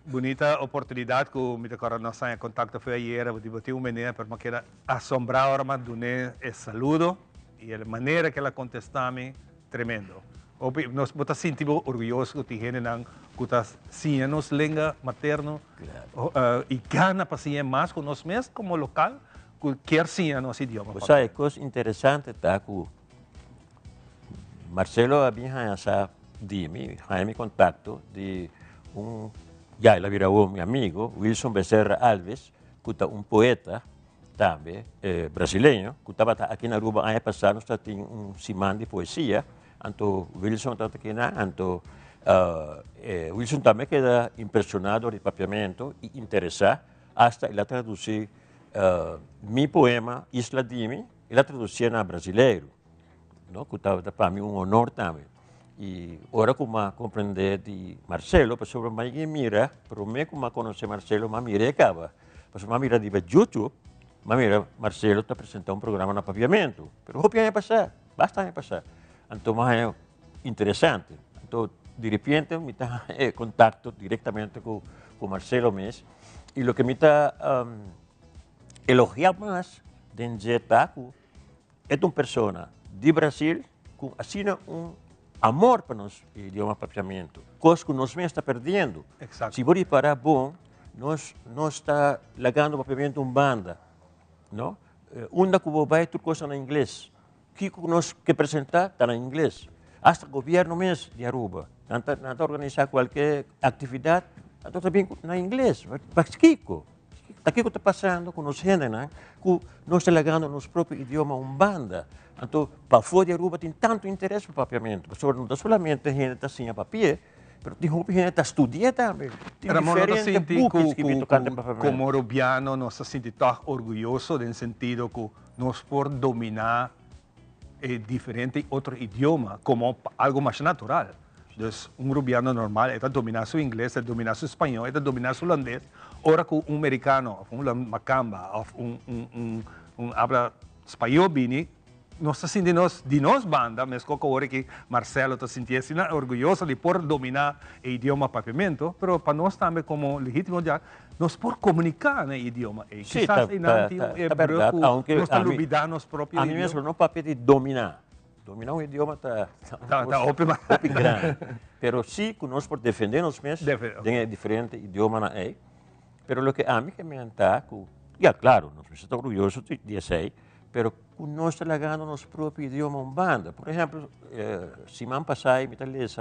bonita oportunidade que me decora nós em contato foi ayer, eu tive uma maneira para me quedar assombrado ahora más doné el saludo e a maneira que ela contestame tremendo. Nós estamos sentindo orgulhosos que tiene nang kutas siya nos língua materno e gana para siya mais com nós mesmos como local que quer siya nos idioma. Pues é coisa interessante tá que Marcelo había essa dime, Jaime contato de já ele virou meu amigo, Wilson Becerra Alves, que é poeta também brasileiro, que estava aqui na Aruba ano passado, tem semana de poesia. Então, Wilson está aqui, então, Wilson também queda impressionado do papiamento e interessado, hasta ele traduzir meu poema Isla Dime, ele traduzia na brasileiro, que estava para mim honor também. E agora como compreender de Marcelo, sobre mais mira, para mim como conhecer Marcelo, mas mira acaba, porque mira de YouTube, mas mira Marcelo está apresentando programa na papiamento, mas o que passar, basta passar. Então, é interessante. Então, de repente, me está em contato diretamente com Marcelo mesmo. E o que me está elogiando mais de Taco é uma pessoa de Brasil com assim amor para nosso idioma papiamento. Coisa que nós mesmos estamos perdendo. Se você parar bom, nós está largando o papiamento em banda. Onde que vai tudo coisa em inglês. O que nós que apresentar está em inglês. hasta el gobierno mes de Aruba, nanta organizar cualquier actividad, nanta também na inglês, mas Kiko está passando com os gente, que nós estamos legando nosso próprio idioma umbanda. Então, para fora de Aruba tem tanto interesse no papiamento, não somente a gente está sem papel, mas tem gente que está estudando também. Tem diferentes books que me tocam para papiamento. Como rubiano, nós se sentimos tão orgulhosos no sentido que nós podemos dominar diferente outro idioma como algo mais natural. Então, rubiano normal está dominar seu inglês, está dominar seu espanhol, está dominar seu holandês. Ora que americano, macamba, habla espanhol bini, nós está sentindo de nós banda, mas que agora que Marcelo está sentindo orgulhoso de por dominar o idioma papiamento, mas para nós também como legítimo já, nós por comunicar no idioma. Quizás é verdade, aunque nós estamos olvidando nosso próprio idioma. A mim mesmo não papel de dominar. Dominar um idioma está ótimo grande. Mas sim, que nós por defender nós mesmos, tem diferente idioma na aí. Pero lo que a mí que me anta, ya claro, nos estamos orgullosos de isso, pero nós estamos legando nosso próprio idioma umbanda. Por exemplo, semana passada, me talvez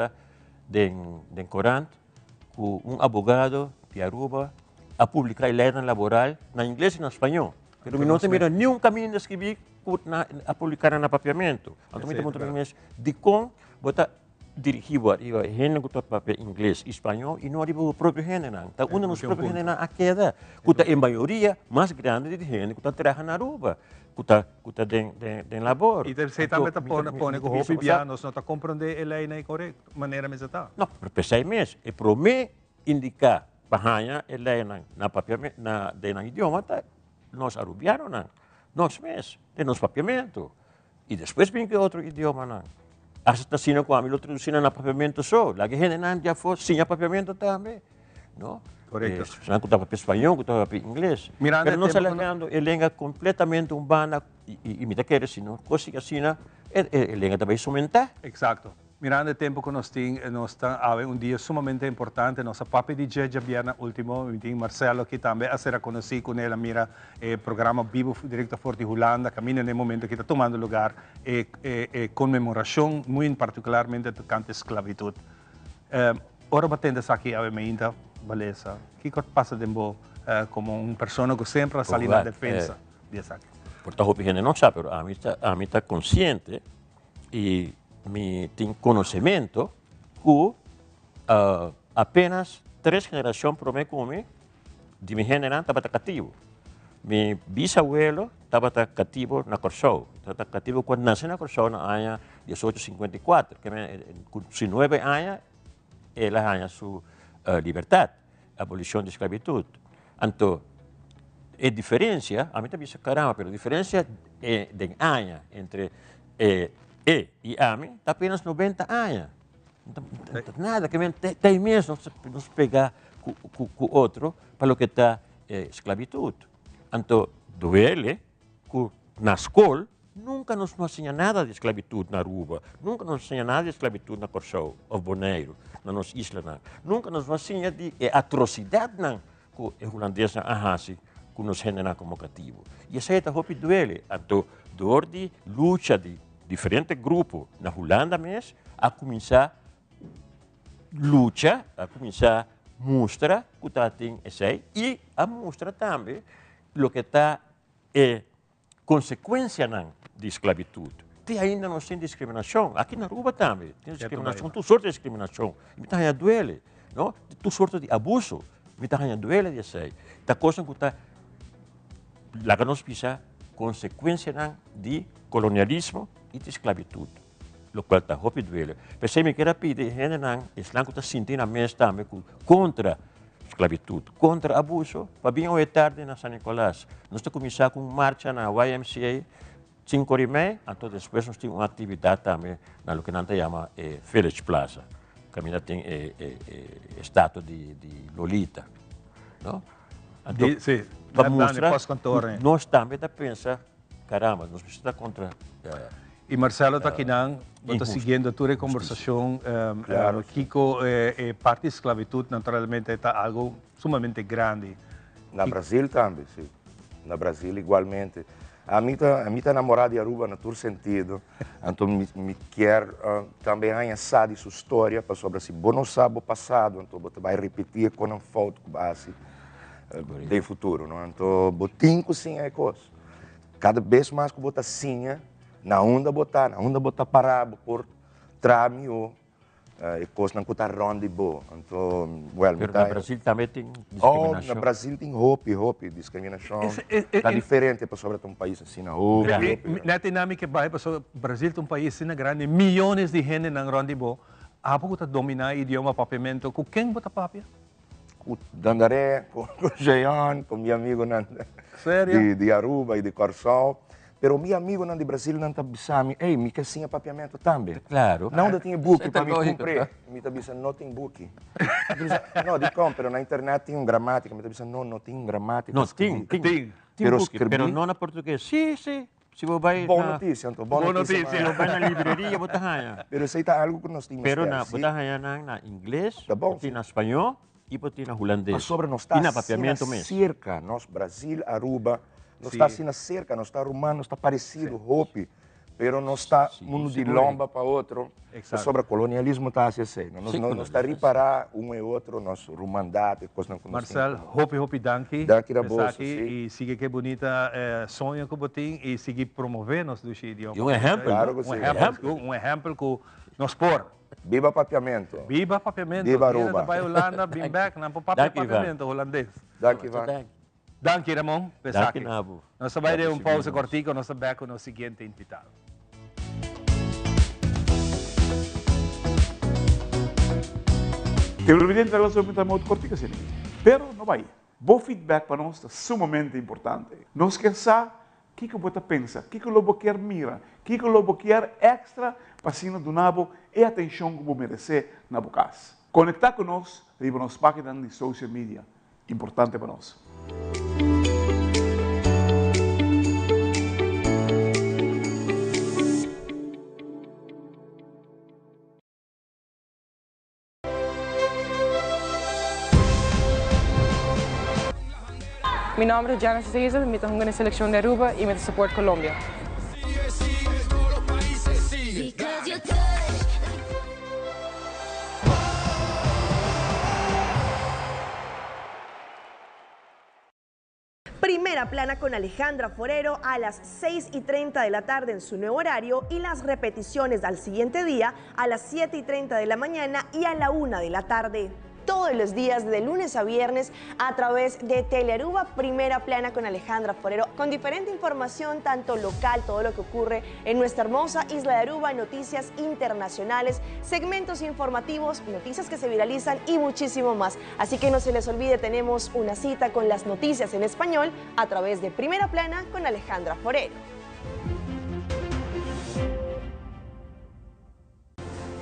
de Corant, um advogado de Aruba a publicar lei laboral na inglês e na espanhol. Pero não tem nenhum caminho de escrever a publicar no papiamento. Então, muito mais de como botar dirigido a gente que papel inglês, espanhol e não arriba o próprio gente não. Tá uma nos próprios gente não a queda, que tá em maioria mais grande de gente que tá trabalhando na Aruba, que tá de labor. E você também tá pondo com o rubianos, não tá compreendendo a lei na correta maneira mesmo tá. Não, pensei mesmo, é para mim indicar para a lei na papiamento na idioma tá nós arubianos não, nós mesmos, de nosso papiamento e depois vem que outro idioma não. Hasta sino kami lo traducina na papiamento só. Lagi gente não já foi sem papiamento também, não? Correto. Senão que estava para espanhol, que estava para inglês. Mas nós alegando a língua completamente urbana e me dá que sino coisa assim, a língua também somente. Exato. Mirando o tempo que nós temos dia sumamente importante, nossa papi DJ já viernes último, tem Marcelo que também a ser conhecido com ele, mira programa vivo direto forte Holanda, camina no momento que está tomando lugar, comemoração muito particularmente do canto esclavitud. Ora batendo aqui a minha beleza, que passa de como pessoa que sempre sai na defesa disso aqui. Portanto, a gente não sabe, mas a mim está consciente e me tem conhecimento que apenas 3 gerações por mim comigo, de minha geração estava cativo. Meu bisabuelo estava cativo na Corsou. Estava cativo quando nasceu na Corsou na ano 1854, que com 9 anos ele ganha sua liberdade, abolição da escravidão. Então, a diferença, a mim também se caramba, mas a diferença de anos entre e a mim está apenas 90 anos. Nada, que tem mesmo nos pegar com o outro para o que está esclavitud. Então, duele que na escola nunca nos ensina nada de esclavitud na Aruba, nunca nos ensina nada de esclavitud na Corsou, ou Bonaire, na nossa isla. Nunca nos ensina de atrocidade que o holandês arrasa que nos genera como cativo. E isso aí está muito duele. Então, dor de luta de diferentes grupos na Holanda mesmo, a começar luta, a começar mostrar que está tem esse e a mostrar também o que está consequência de esclavitud. Tem ainda não tem discriminação. Aqui na Aruba também tem discriminação, tu sorte de discriminação. Me está duele, não? Tu sorte de abuso, me está duele disso aí. Tá coisa que está lá que nós pisa consequência de colonialismo e de esclavitud, o qual está muito doele. Pensei que era pedir gente não, Islã que está sentindo a mesma também contra esclavitud, contra abuso. Para bem hoje tarde na São Nicolás, nós estamos começando com marcha na YMCA 5h30, então depois nós temos uma atividade também na que nós chamamos Village Plaza, que ainda tem estátua de Lolita, não? Então, para mostrar, nós também pensamos, caramba, nós precisamos contra. E Marcelo está aqui, está seguindo toda a conversação. Claro, Kiko, parte de esclavitud, naturalmente, é algo sumamente grande. Na Brasil também, sim. Na Brasil, igualmente. A mim tá namorada de Aruba no todo sentido. Então me quer também conhecer de sua história para sobre se bom não sabe o passado, então você vai repetir com uma foto com base do futuro, não? Então botinho sim é coisa. Cada vez mais que botar sim, na onda botar parado por tramio e coisa não custa ronde boa. Então, well, Pero no Brasil também tem discriminação. No Brasil tem roupa, discriminação. Está diferente para sobre um país assim, na roupa. Na dinâmica vai para o Brasil um país assim grande, milhões de gente não rondibo. Há pouco tá dominar o idioma papiamento. Com quem bota papia? Com Dandaré, com Jean, com meu amigo de Aruba e de Corsol. Pero meu amigo de Brasil não está bisando, ei, me quer sim papiamento também. Claro. Não tem book para me comprar. Me está bisando, não tem book. Não, de compra, na internet tem gramática. Me está bisando, não tem gramática. Não, tem. Pero não na português. Sim. Se você vai boa notícia, então. Boa notícia. Se você vai na livraria, você ganha. Pero isso é algo que nós temos. Pero você ganha na inglês, você na espanhol e você na holandês. Mas sobre nós está papiamento mesmo. Cerca, nós Brasil, Aruba, não está assim na cerca, não está romano, não está parecido, roupa, pero não está um de lomba para outro. Sobre o colonialismo está assim, não está a reparar e outro, nosso romandade, coisa não conhecemos. Marcel, hopi, danke. Danke da bolsa, e siga que bonita sonho que botem e seguir promover nosso idioma. E exemplo. Claro que sim. Exemplo que nós por. Viva papiamento. Viva papiamento. Viva Aruba. Vai Holanda, bem back, não papiamento holandês. Danke, Ivan. Danke, Ramon. Danke, Nabo. Nós vai dar pausa cortico, nós vamos com o seguinte invitado. Eu evidente que nós vamos muito cortica, sim. Pero não vai. Bom feedback para nós é sumamente importante. Nós queremos saber o que você pensa, o que o lobo quer mira, o que o lobo quer extra para cima do nabo e a atenção que você merece na boa casa. Conectar conosco e nas páginas de social media. Importante para nós. Mi nombre es Jana César, me tengo en la selección de Aruba y me support Colombia. Primera plana con Alejandra Forero a las 6:30 de la tarde en su nuevo horario y las repeticiones al siguiente día a las 7:30 de la mañana y a la 1 de la tarde. Todos los días de lunes a viernes a través de Telearuba, Primera Plana con Alejandra Forero, con diferente información tanto local, todo lo que ocurre en nuestra hermosa isla de Aruba, noticias internacionales, segmentos informativos, noticias que se viralizan y muchísimo más. Así que no se les olvide, tenemos una cita con las noticias en español a través de Primera Plana con Alejandra Forero.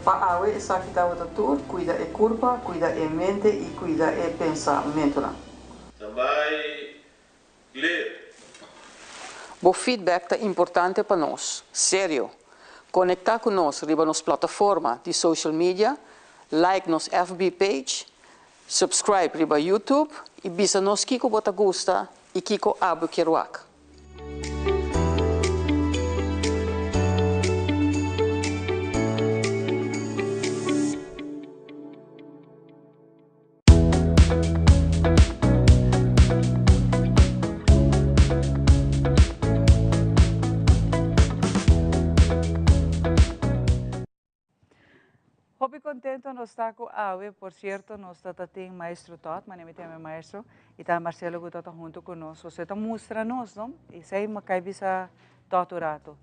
Para awe esa kita watatur, cuida e curva, cuida e mente e cuida e pensamento. Também ler. O feedback é importante para nós, sério. Conectar conosco riba nas plataformas de social media, like nos FB page, subscribe riba YouTube e bisa nos kiko bota gusta e kiko abu kiruak. Hopi contento nos está com Awe, por cierto, nos está tem maestro Todd, mas nem tem maestro, e está Marcelo que está junto conosco. Você está mostrando-nos, não? E sei macai bisa torturato.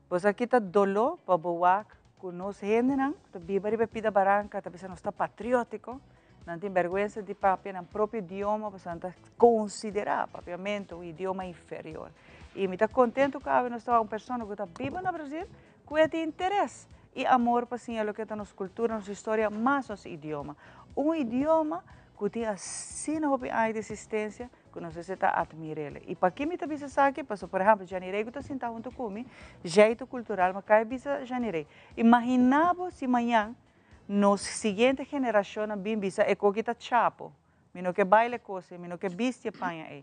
Pois aqui está dolo para boak, com nós gente não, está bibari bebida baranca, está bisa nós está patriótico, não tem vergonha de papel, no próprio idioma, para não considerar papiamento o idioma inferior. E me está contento que Awe nos está uma pessoa que está viva no Brasil, que tem interesse. E amor para sim, é o que está na nossa cultura, nossa história, mas nosso idioma. Idioma que tem assim a existência que nós está admirar. E para quem me está vendo aqui, por exemplo, Janirei que está sentado junto comigo, jeito cultural, mas cai visa Janirei. Imaginava se amanhã, nossa seguinte geração, bem visa, é que está chapo, mino que baile coisa, mino que viste panha aí.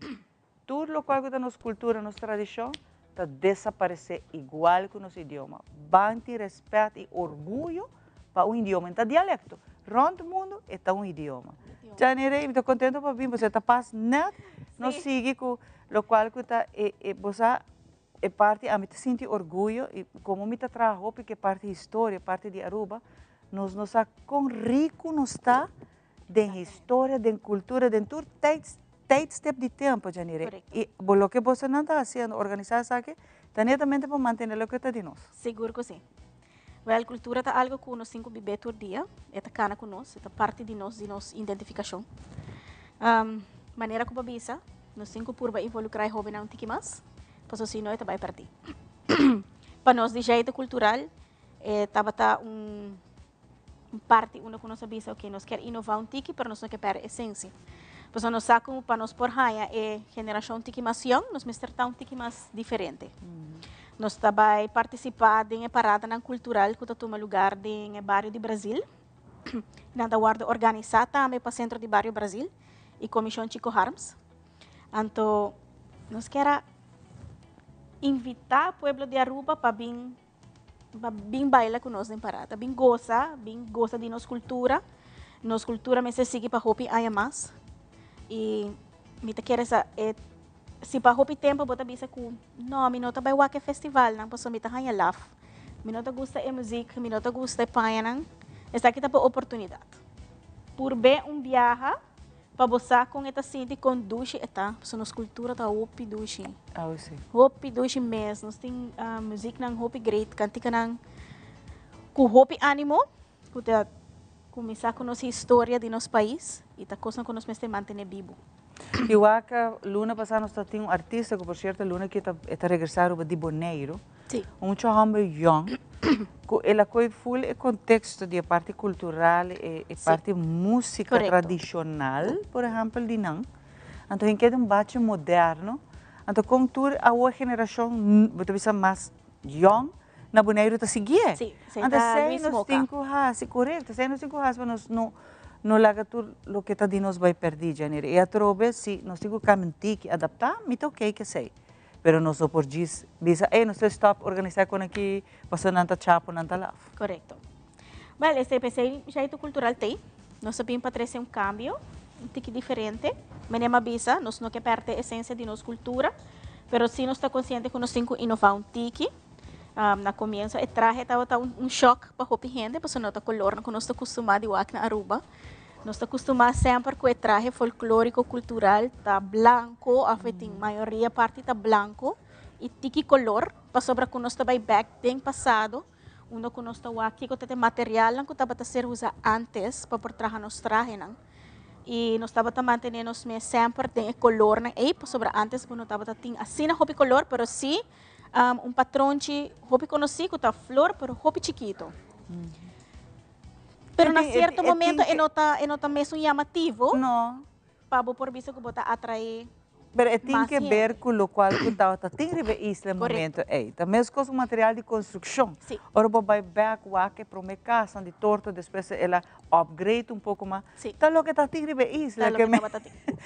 Tudo o qual está na nossa cultura, nossa tradição, está desaparecer igual que nosso idioma. Van ter respeito e orgulho para um idioma, então dialecto. Rond o mundo está um idioma. Já nere, estou contente para vir, você está passando, net, não sigue com o qual que está, você é parte, a mim te sente orgulho, e como me trabalho, porque parte da história, parte de Aruba, nós com rico nos está de história, de cultura, de todo tijdstip de tempo, Janire. E o que você não está fazendo, organizar isso aqui, está netamente para manter o que está de nós. Seguro que sim. A cultura é algo que nós cinco vivemos todo dia, é cana com nós, é parte de nossa identificação. Maneira como bisa, nós cinco por involucrar jovens um pouco mais, para assim não vai partir. Para nós de jeito cultural, estava parte uma que nós bisa que nós quer inovar um pouco, mas nós não quer perder a essência. Pues nós sacamos para nós por raia é geração um pouco mais young, nós estar um pouco mais diferente. Nós também participar de uma parada cultural que toma lugar no bairro de Brasil. Nós estamos organizar também para o centro de bairro Brasil e comissão Chico Harms. Então, nós queremos invitar o povo de Aruba para vir bailar conosco em parada, vir goza de nossa cultura. Nossa cultura me segue para hopi ainda mais. E me quero se para hopi tempo bota bisa ku não me nota vai wake festival não posso me tá hanya laugh me nota gusta a música me nota gusta paia não esta aqui tá para oportunidade por bem viaja para você com esta city com duche eta so nos cultura tá hopi duche hopi duche mes nós tem música não hopi great cantica não ku hopi animo ku tá começar com nossa história de nosso país e tá coisa que nós mesmo manter vivo. E o Aka, Luna passada nós temos artista que por certo Luna que está regressando de Bonaire. Sim. Homem young. Ela coi full o contexto de parte cultural e parte música tradicional, por exemplo, de não. Então em que é bate moderno. Então com toda a geração, você bisa mais young. Na Bonaire está seguindo. Sim, então nós temos que correto, nós temos que nós não laga tudo o que está de nós vai perder, Janeiro. E a trobe, se nós temos que adaptar, me toquei que sei. Pero nós só por dizer, nós stop organizar com aqui, passando nanta chapo, nanta laf. Correto. Well, esse jeito cultural tem. Nós sabemos para trazer cambio, tique diferente. Mas não avisa, nós não quer perder a essência de nossa cultura, pero sim nós está consciente que nós temos que inovar tique. Na começo, o traje estava choque para a gente, porque não está color, não nós está acostumado a na Aruba. Nós está acostumado sempre com o traje folclórico cultural, está branco, a maioria parte está branco, e tiki color, para sobre que nós está back bem passado, uno que nós está aqui com o material que estava a ser usado antes para por traje nos traje, não. E nós estava a manter nós sempre tem color, não é, sobre antes, nós estava a ter assim na roupa color, pero sim patrão de roupa conhecido, tá flor, pero roupa chiquito. Pero na certo momento é nota mesmo chamativo. Não. Para por visto que bota atrair. Pero tem que ver com o qual que tá tem que ver isso no momento é. Também com material de construção. Sim. Ora vai back que para uma casa de torta depois ela upgrade pouco mais. Sim. Tá lo que tá tem que ver isso,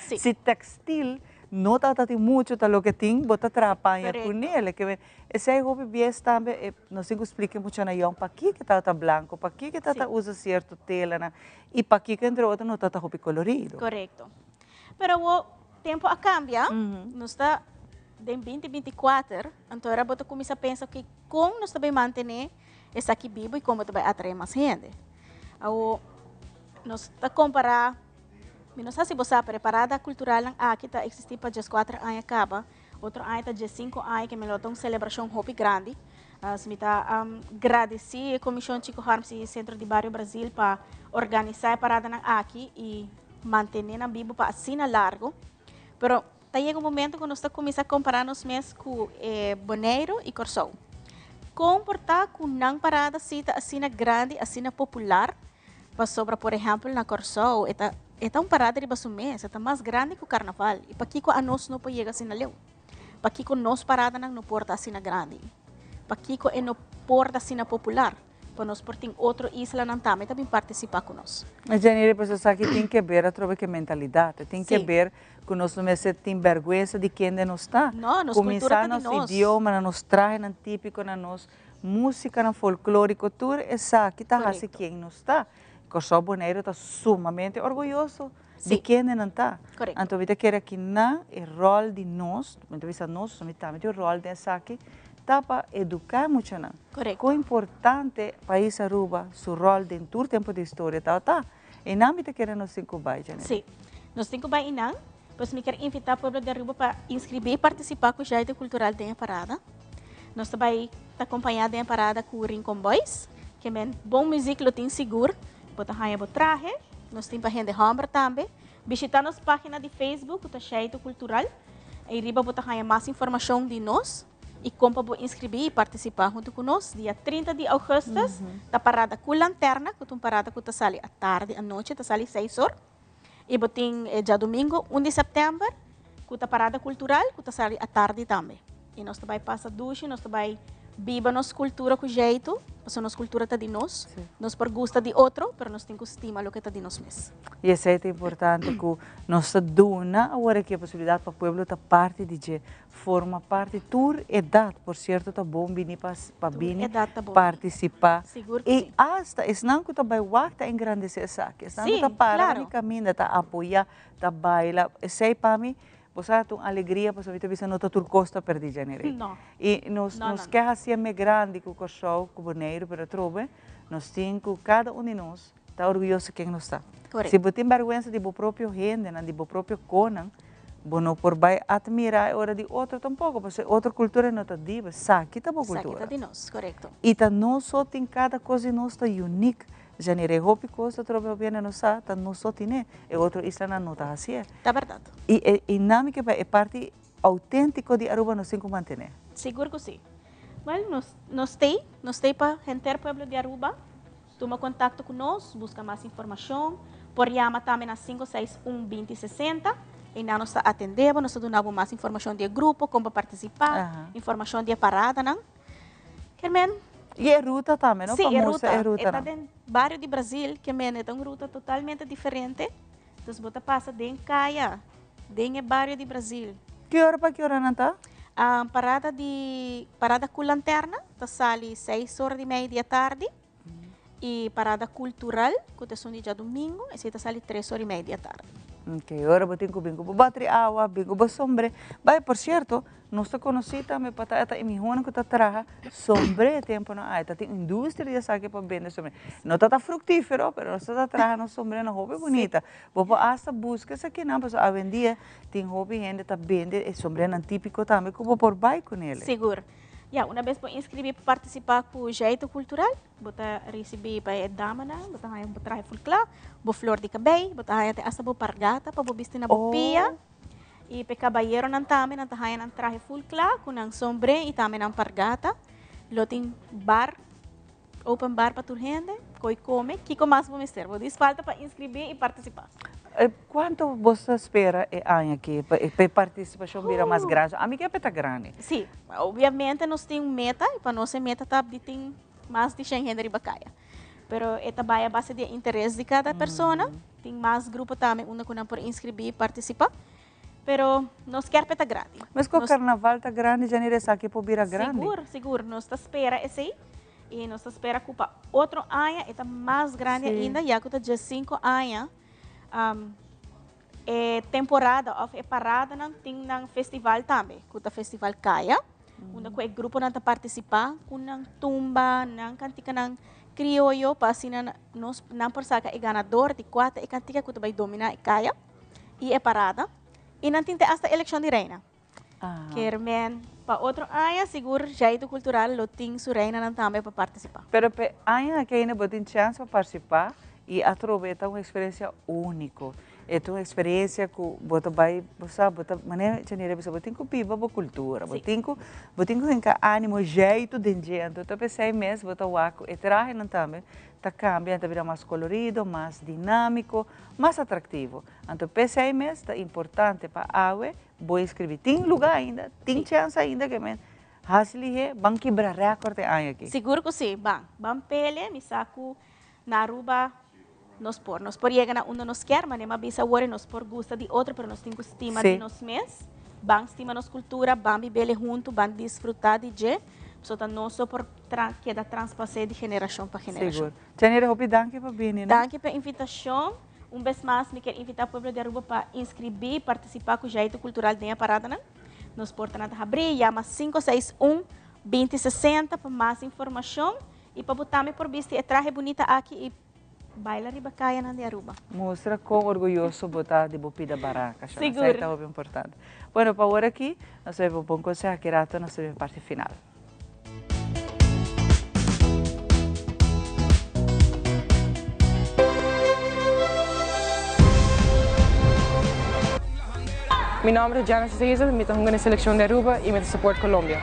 que se textil não está muito tá lo que tem bota atrapalha com ele que esse aí hobby bies também nós temos que explicar muito na ião para que tá branco para que tá usa certo tela na e para que entre outro não tá hobby colorido. Correto. Pero o tempo a cambia, nós está em 2024, então era bota começar a pensar que como nós também manter esse aqui vivo e como também atrair mais gente. Nós está comparar não sei se você está preparada cultural aqui está existindo para 4 anos acaba, outro ano está 5 anos que me lotou uma celebração hobby grande. Se me está agradecer a Comissão Chico Harms e Centro de Bairro Brasil para organizar a parada aqui e manter na vivo para assim largo. Pero chega um momento que nós estamos começando a comparar nos meses com Bonaire e Corsou. Comportar com não parada assim grande, assim popular, para sobra, por exemplo, na Corsou, é uma parada de basumês, é mais grande que o carnaval. E para que a nós não pode chegar assim na leu. Para que nós parada não porta assim grande. Para que não porta assim popular. para nós por outra isla também participar conosco. Mas Janine, pessoas aqui tem que ver a que mentalidade, tem que ver que nós não tem vergonha de quem nós está. Não, nos cultura de nosso nós. idioma, nos traje, típico, nos música, no folclórico, tudo essa aqui está assim quem nós está. O São Bonaire está sumamente orgulhoso de quem não está. Então, eu quero que na o rol de nós, nós também o rol dessa aqui, está para educar muito. Correto. O importante país Aruba, seu rol dentro do tempo de história, tá. E não me quero nos 5 bairros, Janine. Sim, nos 5 bairros não. Pois me quero invitar o povo de Aruba para inscrever e participar com o jeito cultural da parada. Nós também acompanhar da parada com o Rincon Boys, que é bom música, lo tem seguro. Bota raia bota traje, nós temos para gente hambra também. Visitar nossa página de Facebook, o jeito cultural. Aí riba bota raia mais informação de nós. E como para inscrever e participar junto conosco, dia 30 de agosto, da parada com lanterna, que é uma parada que está à tarde, à noite, está às 6 horas. E botem já domingo, 1 de setembro, com a parada cultural, que está à tarde também. E nós também passa ducha, nós também viva nossa cultura com jeito, porque nossa cultura está de nós, nós por gosta de outro, mas nós temos que estimar o que está de nós mesmos. E isso é importante que nós dona agora que a possibilidade para o povo estar parte de forma parte tour edad, por certo, está bom vir para participar. E hasta, isso não que está bem está engrandecer essa aqui, isso não está para no caminho, está apoiar, está bailar, isso é para mim. Você tem uma alegria, você vai ver não está costa perder janeiro. Não. E nos quer assim é grande com o show, com o boneiro, para trobe, nós temos que cada de nós está orgulhoso de quem nós está. Se você tem vergonha de seu próprio gente, de seu próprio conan, você não por vai admirar a hora de outro tampouco, porque outra cultura não está diva, sabe que boa cultura. Sabe de nós, correto. E tá nós só tem cada coisa nós está única. Janeiro hopi coisa trobe bem não sabe, tá nós só tem e outro isla não está assim. É verdade. E nami que é parte autêntico de Aruba nós temos que manter. Seguro que sim. Well, nós tem para gente pueblo de Aruba, toma contato conosco, busca mais informação, por chama também na 561-2060, e nós atendemos, nós damos mais informação do grupo, como participar, informação de parada, não? Carmen? E é ruta também, não? Sim, é ruta. Está dentro do bairro de Brasil, que é uma ruta totalmente diferente. Então, você passa dentro de Caia, dentro do bairro de Brasil. Que hora para que hora não está? Parada com lanterna, está sali 6h30 da tarde. E parada cultural, que é dia domingo, esse está sali 3h30 da tarde. Ok, agora eu tenho que vir com bateri água, vir com sombra. Vai, por certo, nós conhecemos também para estar em minha que está traga sombra tempo não há. Tem indústria de saque para vender sombra. Não está fructífero, mas nós está traga sombra na roupa bonita. Vou hasta busca essa aqui não, mas a vendia tem roupa e ainda está vende sombra típico também, como por vai com ele. Seguro. Uma vez para inscrever para participar com o jeito cultural, bota receber para damana, bota aí para trazer folclore, bo flor de cabelo, bota aí até essa bo pargata para bo vestir na bopia, e para caballeiro não também não trazer não traje folclore com não sombre e também não pargata, lo tem bar, open bar para tu gente, coi come, que mais vamos ter, vou dizer falta para inscrever e participar. Quanto você espera aqui para participação vira mais grande? A minha é grande. Sim, obviamente nós temos meta e para nossa meta tá tem mais de 100 gente de bacaia. Pero esta vai a base de interesse de cada pessoa. Tem mais grupo também, onde que por inscrever e participar. Pero nós quer peta grande. Mas com o carnaval tá grande, janeiro essa aqui pode virar grande. Seguro, nós espera esse aí. E nós espera que para outro ano está mais grande ainda, já que está dia 5 anos. Temporada of parada não tem um festival também, que é o festival Caia, onde o grupo não participa, com não tumba, não cantica não criollo, para assim não por saca é ganador de 4 e cantica que vai dominar a Caia e é parada e não tem até eleição de reina. Querem para outro ano seguro jeito cultural lo tem sua reina não também para participar. Pero ano que ainda tem chance para participar. E a Troveta é uma experiência única. É uma experiência que você vai, maneira de você tem que viver a cultura, você tem que ânimo, jeito de gente. Então, pensei mesmo, você vai e traje também, está cambiando, está virando mais colorido, mais dinâmico, mais atrativo. Então, pensei mesmo, é importante para a água, vou escrever. Tem lugar ainda, tem chance ainda que Hasli bang kibra record ay aqui. Seguro que sim, bang pele, me saco na Aruba, nos por llega na onde nos quer, mas nem bisa agora nos por gusta de outro, pero nós temos estima de nós mesmos, bang estima nos cultura, bang bebele junto, bang desfrutar de je, portanto não só por queda transpassar de geração para geração. Seguro. Janira, hopi danke para vir, né? Danke pela invitação. Vez mais, me quero invitar o povo de Aruba para inscrever, participar com o jeito cultural da parada, né? Nos porta na abrir, chama 561-2060 para mais informação e para botar-me por vista e traje bonita aqui e baila riba caia na de Aruba. Mostra quão orgulhoso botar de bopida baraca. Seguro. Isso é muito importante. Bueno, para agora aqui, nós vamos um bom conselho aqui, nós vamos parte final. Mi nombre es Jana César, me tengo en selección de Aruba y me support Colombia.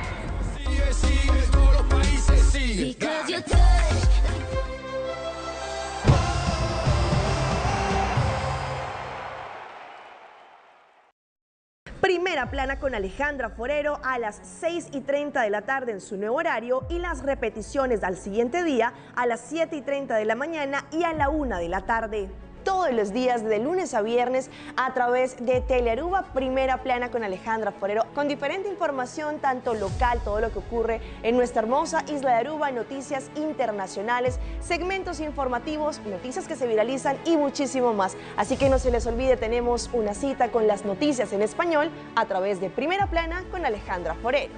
Primera plana con Alejandra Forero a las 6:30 de la tarde en su nuevo horario y las repeticiones al siguiente día a las 7:30 de la mañana y a la 1 de la tarde. Todos los días de lunes a viernes a través de Telearuba, Primera Plana con Alejandra Forero, con diferente información tanto local, todo lo que ocurre en nuestra hermosa isla de Aruba, noticias internacionales, segmentos informativos, noticias que se viralizan y muchísimo más. Así que no se les olvide, tenemos una cita con las noticias en español a través de Primera Plana con Alejandra Forero.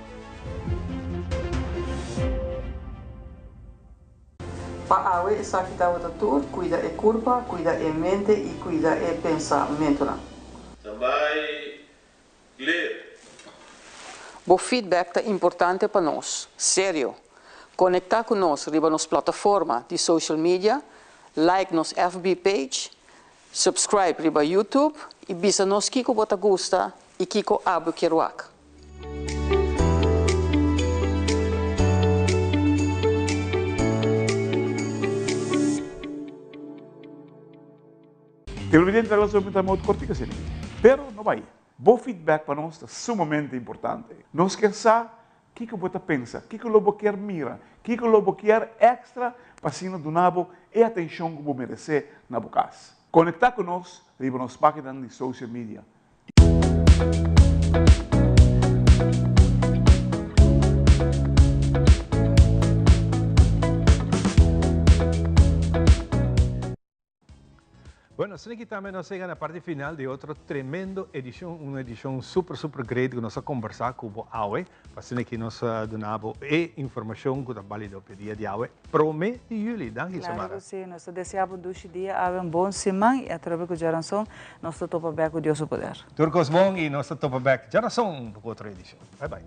Para awe esa kita watatur, cuida e curva, cuida e mente e cuida e pensamento. Também ler. O feedback é importante para nós, sério. Conectar com nós riba nas plataformas de social media, like nos FB page, subscribe riba YouTube e bisa nos kiko bota gusta e kiko abo kiruak. Televidente da relação está muito cortica, sim. Pero não vai. Bom feedback para nós é sumamente importante. Nós queremos saber o que você pensa, o que você quer mirar, o que você quer extra para assim donar e atenção que você merece na sua casa. Conectar com nós, riba nas páginas de social media. Bueno, assim que também nós chegamos na parte final de outra tremenda edição, uma edição super great que nós conversar com o AUE, para assim que nós donamos informação que está válida para o dia de AUE, promê de julho, danke Samara. Claro que sim, nós desejamos que dia haja bom semana e através da geração nós topa back com Deus o poder. Turcos bom e nós topa back geração para outra edição. Bye bye.